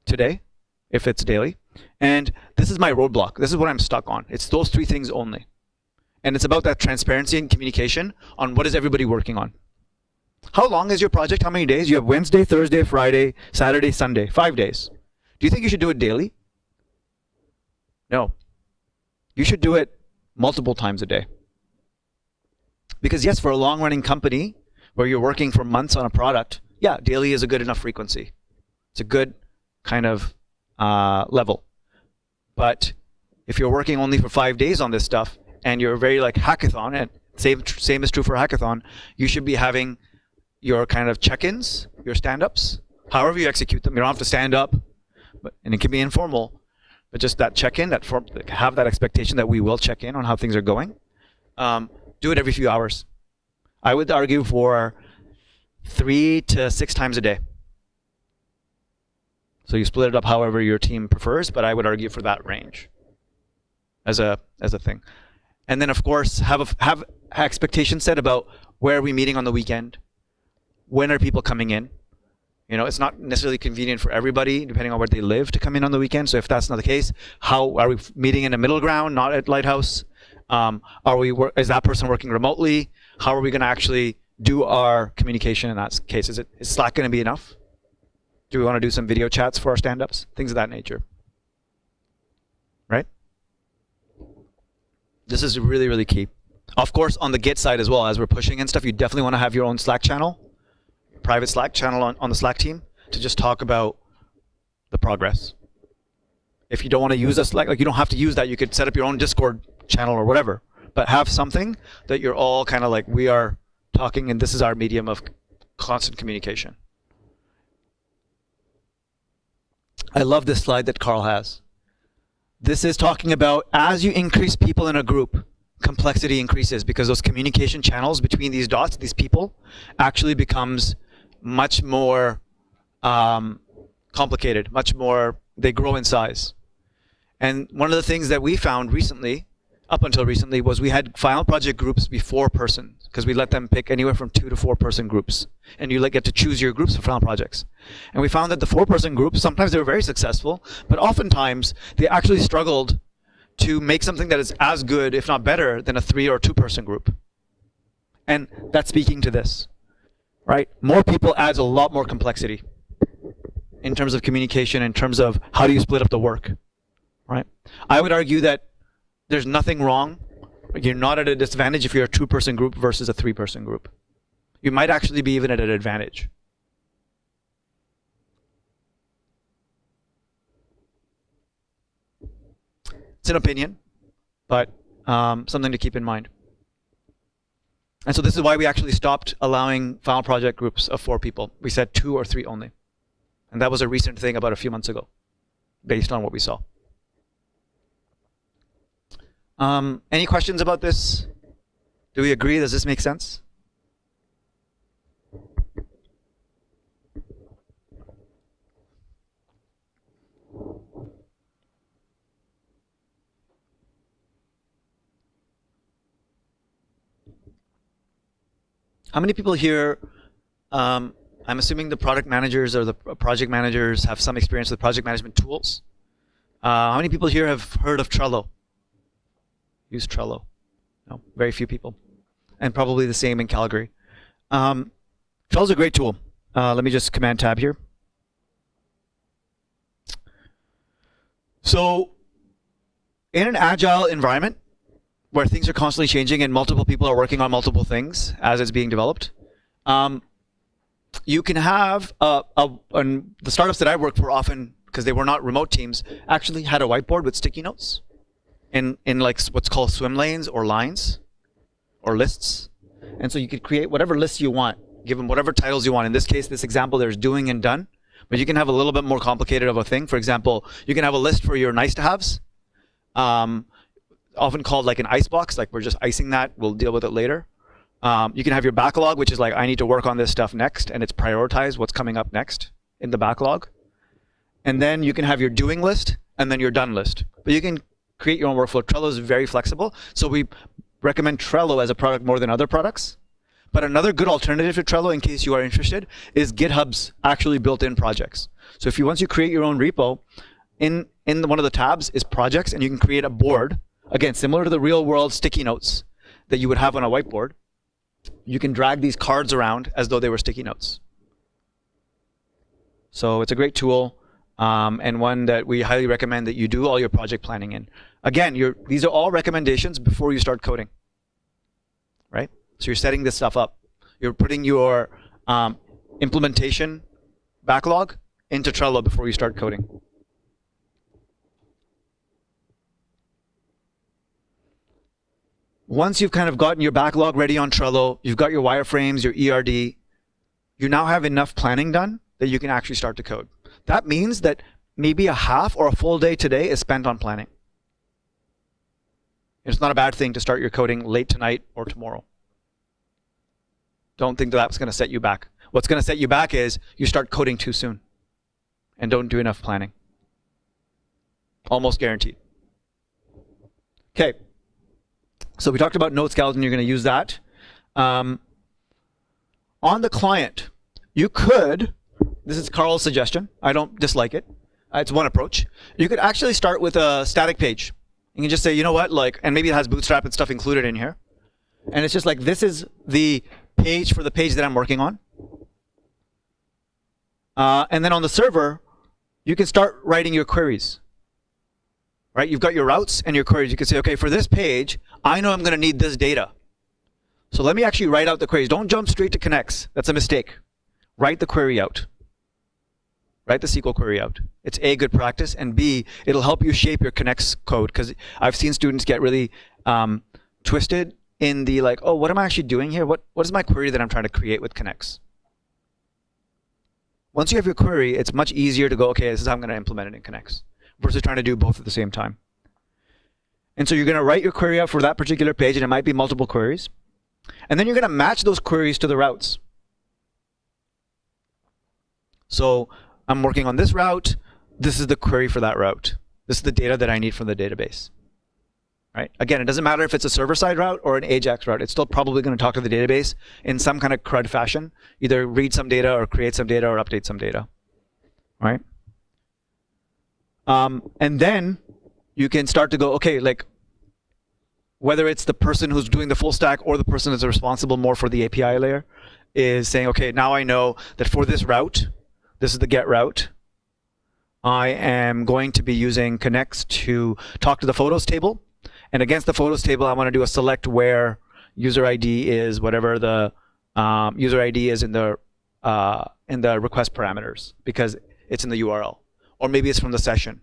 [SPEAKER 1] today, if it's daily. And this is my roadblock. This is what I'm stuck on. It's those 3 things only. And it's about that transparency and communication on what is everybody working on. How long is your project? How many days? You have Wednesday, Thursday, Friday, Saturday, Sunday, 5 days. Do you think you should do it daily? No. You should do it multiple times a day. Because yes, for a long-running company where you're working for months on a product, yeah, daily is a good enough frequency. It's a good kind of level. But if you're working only for 5 days on this stuff and you're very like hackathon, and same is true for hackathon, you should be having your kind of check-ins, your stand-ups, however you execute them. You don't have to stand up, and it can be informal, but just that check-in, have that expectation that we will check in on how things are going. Do it every few hours. I would argue for 3 to 6 times a day. So you split it up however your team prefers, but I would argue for that range as a thing. And then of course have expectations set about where are we meeting on the weekend, when are people coming in. It's not necessarily convenient for everybody depending on where they live to come in on the weekend. So if that's not the case, how are we meeting in a middle ground, not at Lighthouse? Is that person working remotely? How are we going to actually do our communication in that case? Is Slack going to be enough? Do we want to do some video chats for our stand-ups? Things of that nature. Right? This is really, really key. Of course, on the Git side as well, as we're pushing and stuff, you definitely want to have your own Slack channel, private Slack channel on the Slack team to just talk about the progress. If you don't want to use a Slack, like you don't have to use that. You could set up your own Discord channel or whatever, but have something that you're all kind of like, we are talking and this is our medium of constant communication. I love this slide that Carl has. This is talking about as you increase people in a group, complexity increases because those communication channels between these dots, these people, actually becomes much more complicated, much more, they grow in size. And one of the things that we found recently, up until recently, was we had final project groups be 4 persons because we let them pick anywhere from 2 to 4 person groups. And you get to choose your groups for final projects. And we found that the 4 person groups, sometimes they were very successful, but oftentimes they actually struggled to make something that is as good, if not better, than a 3 or 2 person group. And that's speaking to this, right? More people adds a lot more complexity in terms of communication, in terms of how do you split up the work, right? I would argue that there's nothing wrong. You're not at a disadvantage if you're a 2 person group versus a 3 person group. You might actually be even at an advantage. It's an opinion, but something to keep in mind. And so this is why we actually stopped allowing final project groups of 4 people. We said 2 or 3 only. And that was a recent thing about a few months ago, based on what we saw. Any questions about this? Do we agree? Does this make sense? How many people here, I'm assuming the product managers or the project managers have some experience with project management tools. How many people here have heard of Trello? Use Trello? No, very few people. And probably the same in Calgary. Trello's a great tool. Let me just Command Tab here. So in an agile environment, where things are constantly changing and multiple people are working on multiple things as it's being developed, you can have the startups that I worked for often, because they were not remote teams, actually had a whiteboard with sticky notes in like what's called swim lanes or lines or lists. And so you could create whatever lists you want, give them whatever titles you want. In this case, this example, there's doing and done, but you can have a little bit more complicated of a thing. For example, you can have a list for your nice to haves. Often called like an ice box, like we're just icing that, we'll deal with it later. You can have your backlog, which is like, I need to work on this stuff next, and it's prioritized what's coming up next in the backlog. And then you can have your doing list, and then your done list. But you can create your own workflow. Trello is very flexible, so we recommend Trello as a product more than other products. But another good alternative to Trello, in case you are interested, is GitHub's actually built-in projects. So if you once you create your own repo, in one of the tabs is projects, and you can create a board. Again, similar to the real world sticky notes that you would have on a whiteboard. You can drag these cards around as though they were sticky notes. So it's a great tool, and one that we highly recommend that you do all your project planning in. Again, these are all recommendations before you start coding, right? So you're setting this stuff up. You're putting your implementation backlog into Trello before you start coding. Once you've kind of gotten your backlog ready on Trello, you've got your wireframes, your ERD, you now have enough planning done that you can actually start to code. That means that maybe a half or a full day today is spent on planning. It's not a bad thing to start your coding late tonight or tomorrow. Don't think that that's going to set you back. What's going to set you back is you start coding too soon and don't do enough planning. Almost guaranteed. Okay. So we talked about Node Skeleton, you're going to use that. On the client, you could, this is Carl's suggestion, I don't dislike it. It's one approach. You could actually start with a static page. You can just say, you know what, like, and maybe it has Bootstrap and stuff included in here. And it's just like, this is the page for the page that I'm working on. And then on the server, you can start writing your queries. Right? You've got your routes and your queries. You can say, okay, for this page, I know I'm going to need this data. So let me actually write out the queries. Don't jump straight to connects. That's a mistake. Write the query out. Write the SQL query out. It's A, good practice, and B, it'll help you shape your connects code, because I've seen students get really twisted in the like, oh, what am I actually doing here? What is my query that I'm trying to create with connects? Once you have your query, it's much easier to go, okay, this is how I'm going to implement it in connects, versus trying to do both at the same time. And so you're going to write your query out for that particular page, and it might be multiple queries. And then you're going to match those queries to the routes. So I'm working on this route. This is the query for that route. This is the data that I need from the database. Right? Again, it doesn't matter if it's a server-side route or an AJAX route. It's still probably going to talk to the database in some kind of CRUD fashion. Either read some data or create some data or update some data. Right? And then you can start to go, okay, like whether it's the person who's doing the full stack or the person that's responsible more for the API layer is saying, okay, now I know that for this route, this is the get route. I am going to be using connects to talk to the photos table. And against the photos table, I want to do a select where user ID is whatever the user ID is in the request parameters, because it's in the URL. Or maybe it's from the session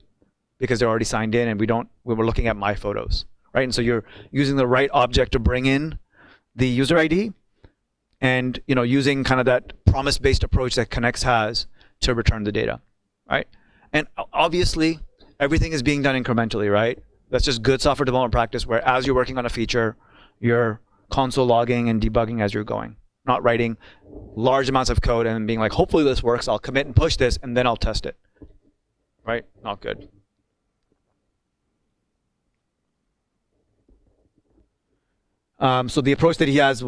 [SPEAKER 1] because they're already signed in and we were looking at my photos, right? And so you're using the right object to bring in the user ID and using kind of that promise-based approach that Connects has to return the data, right? And obviously, everything is being done incrementally, right? That's just good software development practice where as you're working on a feature, you're console logging and debugging as you're going, not writing large amounts of code and being like, hopefully this works, I'll commit and push this, and then I'll test it, right? Not good. So the approach that he has,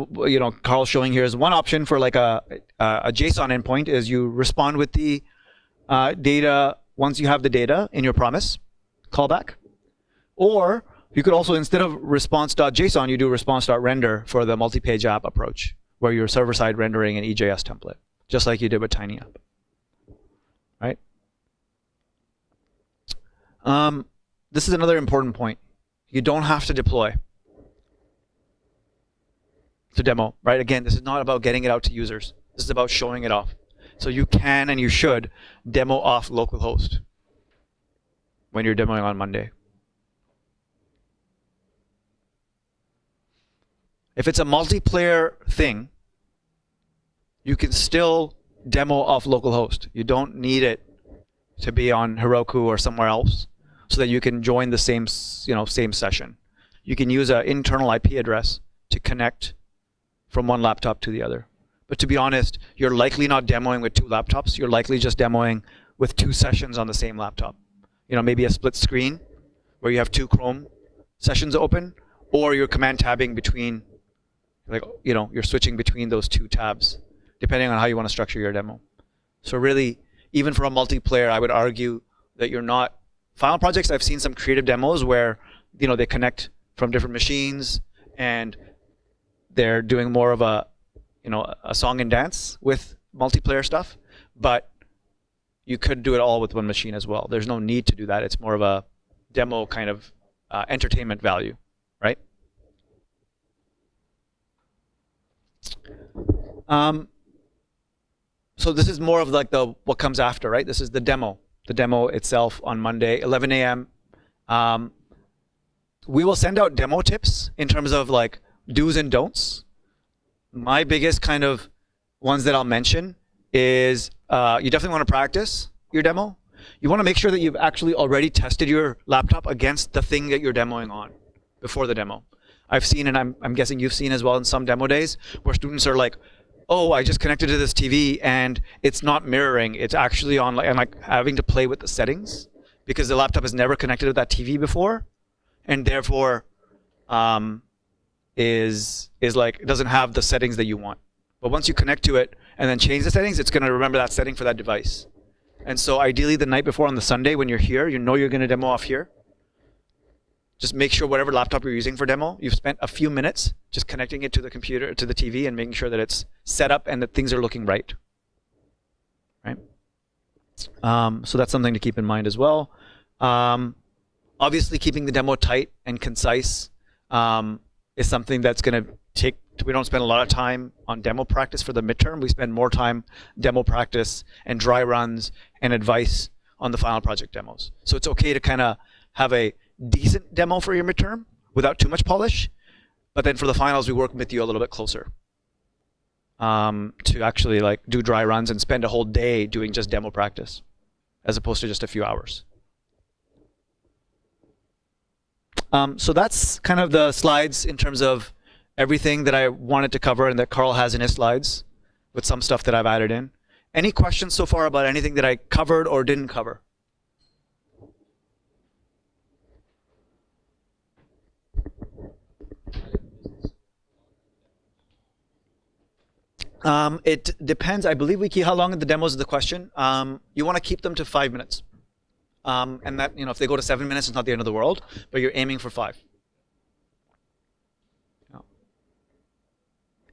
[SPEAKER 1] Carl's showing here is one option for like a JSON endpoint is you respond with the data once you have the data in your promise callback. Or you could also, instead of response.json, you do response.render for the multi-page app approach, where you're server-side rendering an EJS template, just like you did with TinyApp, right? This is another important point. You don't have to deploy to demo, right? Again, this is not about getting it out to users. This is about showing it off. So you can and you should demo off localhost when you're demoing on Monday. If it's a multiplayer thing, you can still demo off localhost. You don't need it to be on Heroku or somewhere else so that you can join the same session. You can use an internal IP address to connect from one laptop to the other. But to be honest, you're likely not demoing with two laptops. You're likely just demoing with two sessions on the same laptop. Maybe a split screen where you have two Chrome sessions open, or you're command tabbing between, you're switching between those two tabs, depending on how you want to structure your demo. So really, even for a multiplayer, I would argue that you're not. Final projects, I've seen some creative demos where, they connect from different machines and they're doing more of a song and dance with multiplayer stuff, but you could do it all with one machine as well. There's no need to do that. It's more of a demo kind of entertainment value, right? So this is more of like what comes after, right? This is the demo itself on Monday, 11 a.m. We will send out demo tips in terms of like do's and don'ts. My biggest kind of ones that I'll mention is you definitely want to practice your demo. You want to make sure that you've actually already tested your laptop against the thing that you're demoing on before the demo. I've seen, and I'm guessing you've seen as well in some demo days, where students are like, oh, I just connected to this TV and it's not mirroring. It's actually on, and like having to play with the settings because the laptop has never connected to that TV before, and therefore is like it doesn't have the settings that you want. But once you connect to it and then change the settings, it's going to remember that setting for that device. And so ideally the night before on the Sunday when you're here, you're going to demo off here. Just make sure whatever laptop you're using for demo, you've spent a few minutes just connecting it to the computer, to the TV, and making sure that it's set up and that things are looking right. Right? So that's something to keep in mind as well. Obviously keeping the demo tight and concise is something that's going to take We don't spend a lot of time on demo practice for the midterm. We spend more time demo practice and dry runs and advice on the final project demos. So it's okay to kind of have a decent demo for your midterm without too much polish. But then for the finals, we work with you a little bit closer to actually like do dry runs and spend a whole day doing just demo practice as opposed to just a few hours. So that's kind of the slides in terms of everything that I wanted to cover and that Carl has in his slides with some stuff that I've added in. Any questions so far about anything that I covered or didn't cover? It depends. I believe we keep how long are the demos is the question. You want to keep them to 5 minutes. And that, if they go to 7 minutes, it's not the end of the world, but you're aiming for 5.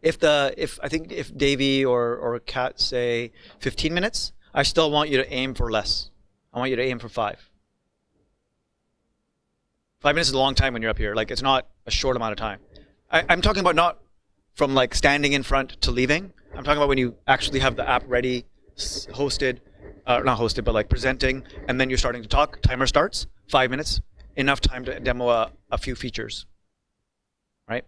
[SPEAKER 1] If Davey or Kat say 15 minutes, I still want you to aim for less. I want you to aim for 5. 5 minutes is a long time when you're up here. Like, it's not a short amount of time. I'm talking about not from like standing in front to leaving. I'm talking about when you actually have the app ready, hosted, not hosted, but like presenting, and then you're starting to talk. Timer starts, 5 minutes, enough time to demo a few features, right?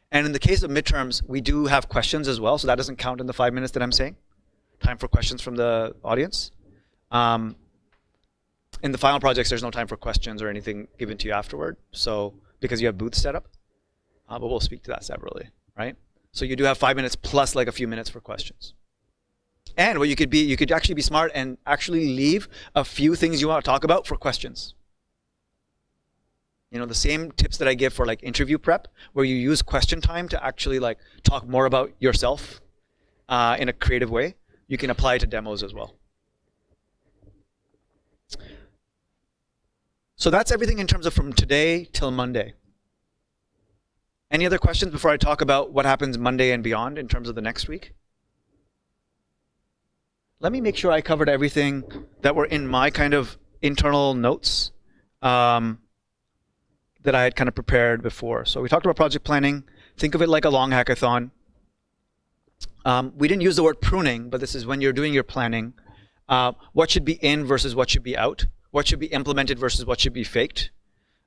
[SPEAKER 1] And in the case of midterms, we do have questions as well, so that doesn't count in the 5 minutes that I'm saying. Time for questions from the audience. In the final projects, there's no time for questions or anything given to you afterward, so because you have booths set up, but we'll speak to that separately, right? So you do have 5 minutes plus like a few minutes for questions. And what you could actually be smart and actually leave a few things you want to talk about for questions. The same tips that I give for like interview prep, where you use question time to actually like talk more about yourself in a creative way, you can apply to demos as well. So that's everything in terms of from today till Monday. Any other questions before I talk about what happens Monday and beyond in terms of the next week? Let me make sure I covered everything that were in my kind of internal notes that I had kind of prepared before. So we talked about project planning. Think of it like a long hackathon. We didn't use the word pruning, but this is when you're doing your planning. What should be in versus what should be out? What should be implemented versus what should be faked?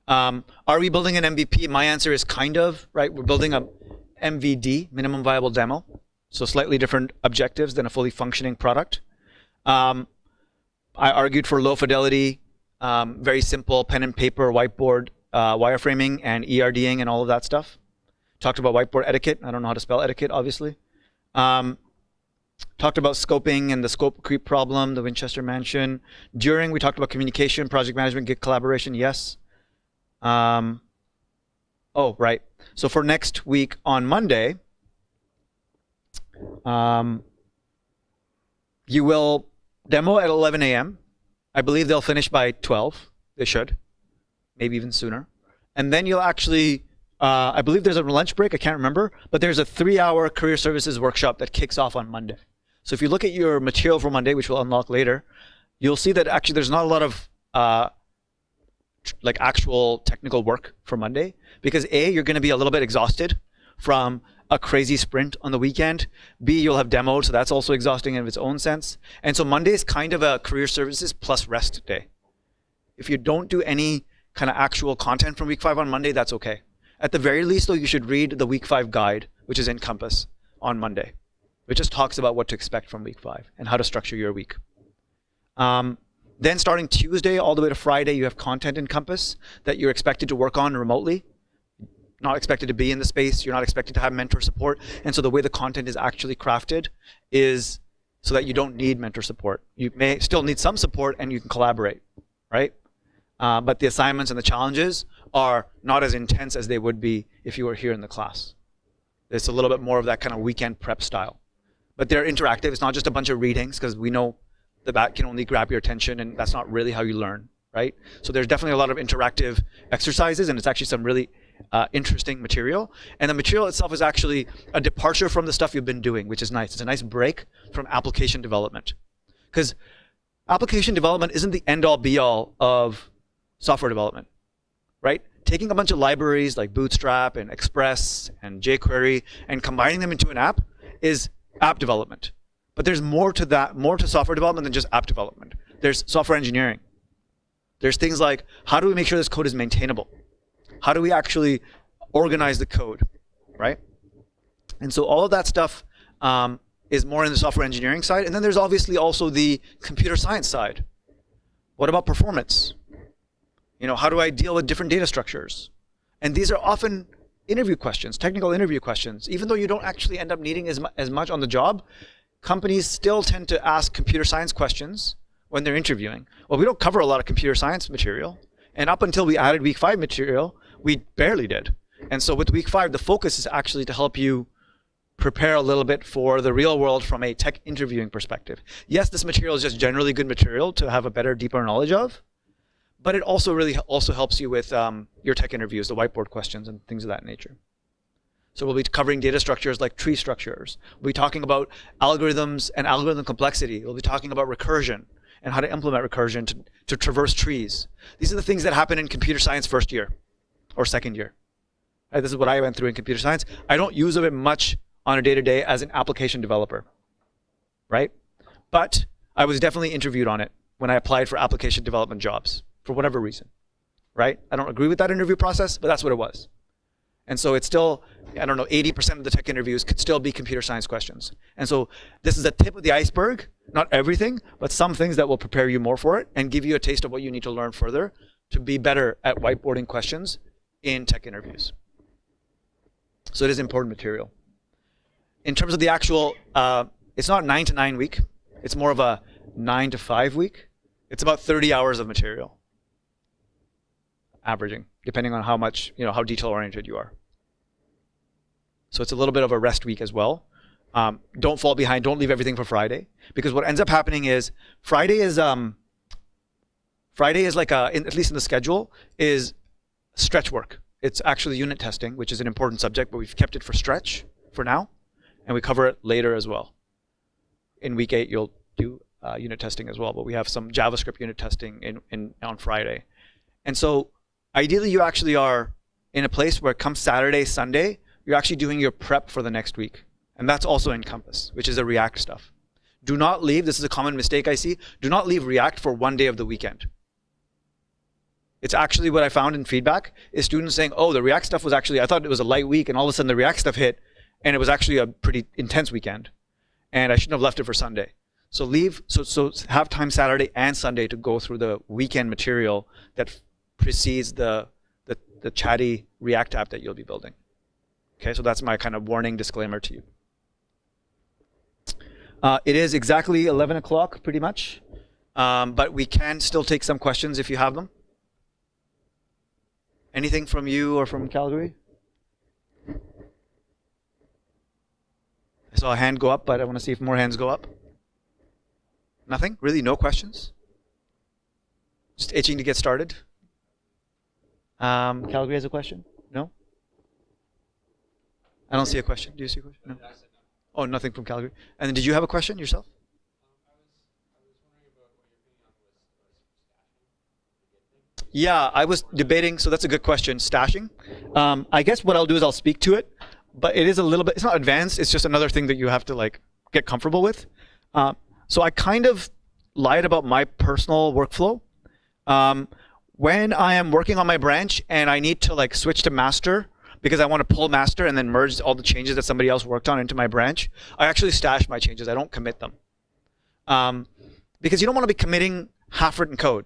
[SPEAKER 1] Are we building an MVP? My answer is kind of, right? We're building a MVD, minimum viable demo. So slightly different objectives than a fully functioning product. I argued for low fidelity, very simple pen and paper, whiteboard, wireframing, and ERDing and all of that stuff. Talked about whiteboard etiquette. I don't know how to spell etiquette, obviously. Talked about scoping and the scope creep problem, the Winchester Mansion. During, we talked about communication, project management, Git collaboration, yes. Oh, right. So for next week on Monday, you will demo at 11 a.m. I believe they'll finish by 12. They should. Maybe even sooner. And then you'll actually, I believe there's a lunch break. I can't remember. But there's a 3-hour career services workshop that kicks off on Monday. So if you look at your material for Monday, which we'll unlock later, you'll see that actually there's not a lot of like actual technical work for Monday. Because A, you're going to be a little bit exhausted from a crazy sprint on the weekend. B, you'll have demoed, so that's also exhausting in its own sense. And so Monday is kind of a career services plus rest day. If you don't do any kind of actual content from week 5 on Monday, that's okay. At the very least, though, you should read the week 5 guide, which is in Compass, on Monday. It just talks about what to expect from week 5 and how to structure your week. Then starting Tuesday all the way to Friday, you have content in Compass that you're expected to work on remotely. Not expected to be in the space. You're not expected to have mentor support. And so the way the content is actually crafted is so that you don't need mentor support. You may still need some support and you can collaborate, right? But the assignments and the challenges are not as intense as they would be if you were here in the class. It's a little bit more of that kind of weekend prep style. But they're interactive. It's not just a bunch of readings, because we know that can only grab your attention, and that's not really how you learn, right? So there's definitely a lot of interactive exercises, and it's actually some really interesting material. And the material itself is actually a departure from the stuff you've been doing, which is nice. It's a nice break from application development. Because application development isn't the end-all be-all of software development, right? taking a bunch of libraries like Bootstrap and Express and jQuery and combining them into an app is app development. But there's more to that, more to software development than just app development. There's software engineering. There's things like, how do we make sure this code is maintainable? How do we actually organize the code, right? And so all of that stuff is more in the software engineering side. And then there's obviously also the computer science side. What about performance? How do I deal with different data structures? And these are often interview questions, technical interview questions. Even though you don't actually end up needing as much on the job, companies still tend to ask computer science questions when they're interviewing. Well, we don't cover a lot of computer science material. And up until we added week 5 material, we barely did. And so with week 5, the focus is actually to help you prepare a little bit for the real world from a tech interviewing perspective. Yes, this material is just generally good material to have a better, deeper knowledge of, but it also really also helps you with your tech interviews, the whiteboard questions and things of that nature. So we'll be covering data structures like tree structures. We'll be talking about algorithms and algorithm complexity. We'll be talking about recursion and how to implement recursion to traverse trees. These are the things that happen in computer science first year or second year. Right, this is what I went through in computer science. I don't use it much on a day-to-day as an application developer, right? But I was definitely interviewed on it when I applied for application development jobs for whatever reason, right? I don't agree with that interview process, but that's what it was. And so it's still, 80% of the tech interviews could still be computer science questions. And so this is a tip of the iceberg, not everything, but some things that will prepare you more for it and give you a taste of what you need to learn further to be better at whiteboarding questions in tech interviews. So it is important material. In terms of the actual, it's not 9 to 9 week. It's more of a 9 to 5 week. It's about 30 hours of material, averaging, depending on how much, how detail oriented you are. So it's a little bit of a rest week as well. Don't fall behind. Don't leave everything for Friday, because what ends up happening is Friday is like at least in the schedule is stretch work. It's actually unit testing, which is an important subject, but we've kept it for stretch for now. And we cover it later as well. In week 8, you'll do unit testing as well, but we have some JavaScript unit testing on Friday. And so ideally, you actually are in a place where come Saturday, Sunday, you're actually doing your prep for the next week. And that's also in Compass, which is the React stuff. Do not leave, this is a common mistake I see, do not leave React for one day of the weekend. It's actually what I found in feedback is students saying, oh, the React stuff was actually, I thought it was a light week, and all of a sudden the React stuff hit, and it was actually a pretty intense weekend, and I shouldn't have left it for Sunday. So so have time Saturday and Sunday to go through the weekend material that precedes the chatty React app that you'll be building. Okay, so that's my kind of warning disclaimer to you. It is exactly 11 o'clock, pretty much, but we can still take some questions if you have them. Anything from you or from Calgary? I saw a hand go up, but I want to see if more hands go up. Nothing? Really? No questions? Just itching to get started? Calgary has a question? No? I don't see a question. Do you see a question? No. Oh, nothing from Calgary. And then did you have a question yourself? Yeah, I was debating, so that's a good question, stashing. I guess what I'll do is I'll speak to it, but it is a little bit, it's not advanced, it's just another thing that you have to like get comfortable with. So I kind of lied about my personal workflow. When I am working on my branch and I need to like switch to master because I want to pull master and then merge all the changes that somebody else worked on into my branch, I actually stash my changes, I don't commit them. Because you don't want to be committing half-written code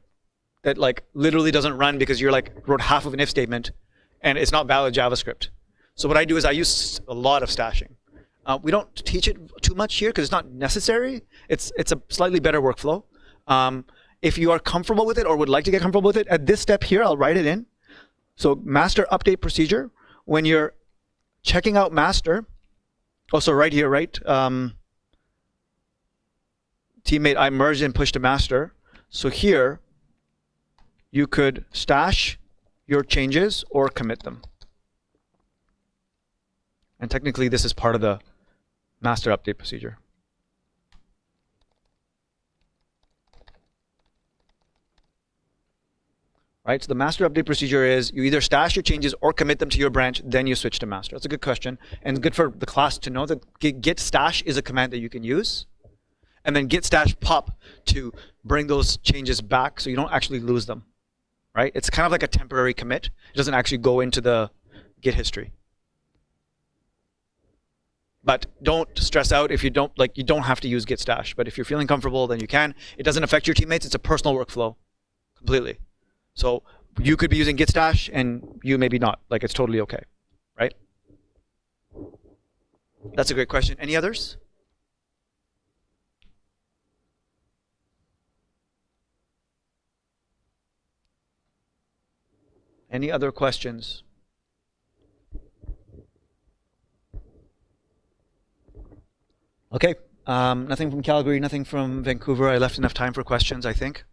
[SPEAKER 1] that like literally doesn't run because you're like wrote half of an if statement and it's not valid JavaScript. So what I do is I use a lot of stashing. We don't teach it too much here because it's not necessary. It's a slightly better workflow. If you are comfortable with it or would like to get comfortable with it, at this step here, I'll write it in. So master update procedure, when you're checking out master, also right here, right? Teammate, I merged and pushed to master. So here, you could stash your changes or commit them. And technically, this is part of the master update procedure. right? So the master update procedure is you either stash your changes or commit them to your branch, then you switch to master. That's a good question, and good for the class to know that git stash is a command that you can use, and then git stash pop to bring those changes back so you don't actually lose them, right? It's kind of like a temporary commit. It doesn't actually go into the Git history. But don't stress out if you don't you don't have to use git stash. But if you're feeling comfortable, then you can. It doesn't affect your teammates. It's a personal workflow completely. So you could be using git stash and you maybe not. Like it's totally okay, right? That's a great question. Any others? Any other questions? Okay. Nothing from Calgary, nothing from Vancouver. I left enough time for questions, I think.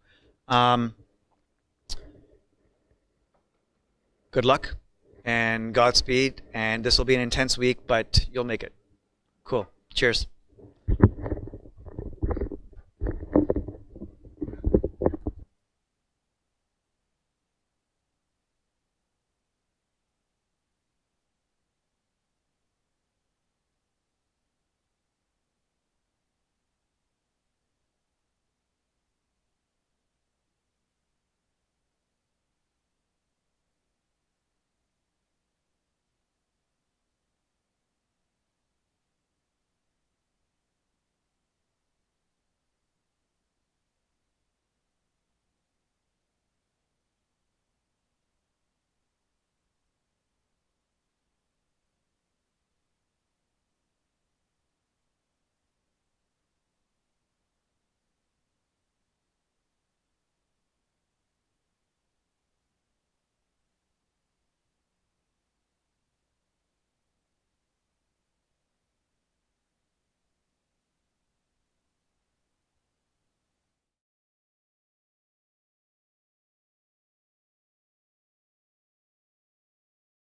[SPEAKER 1] Good luck and Godspeed. And this will be an intense week, but you'll make it. Cool. Cheers.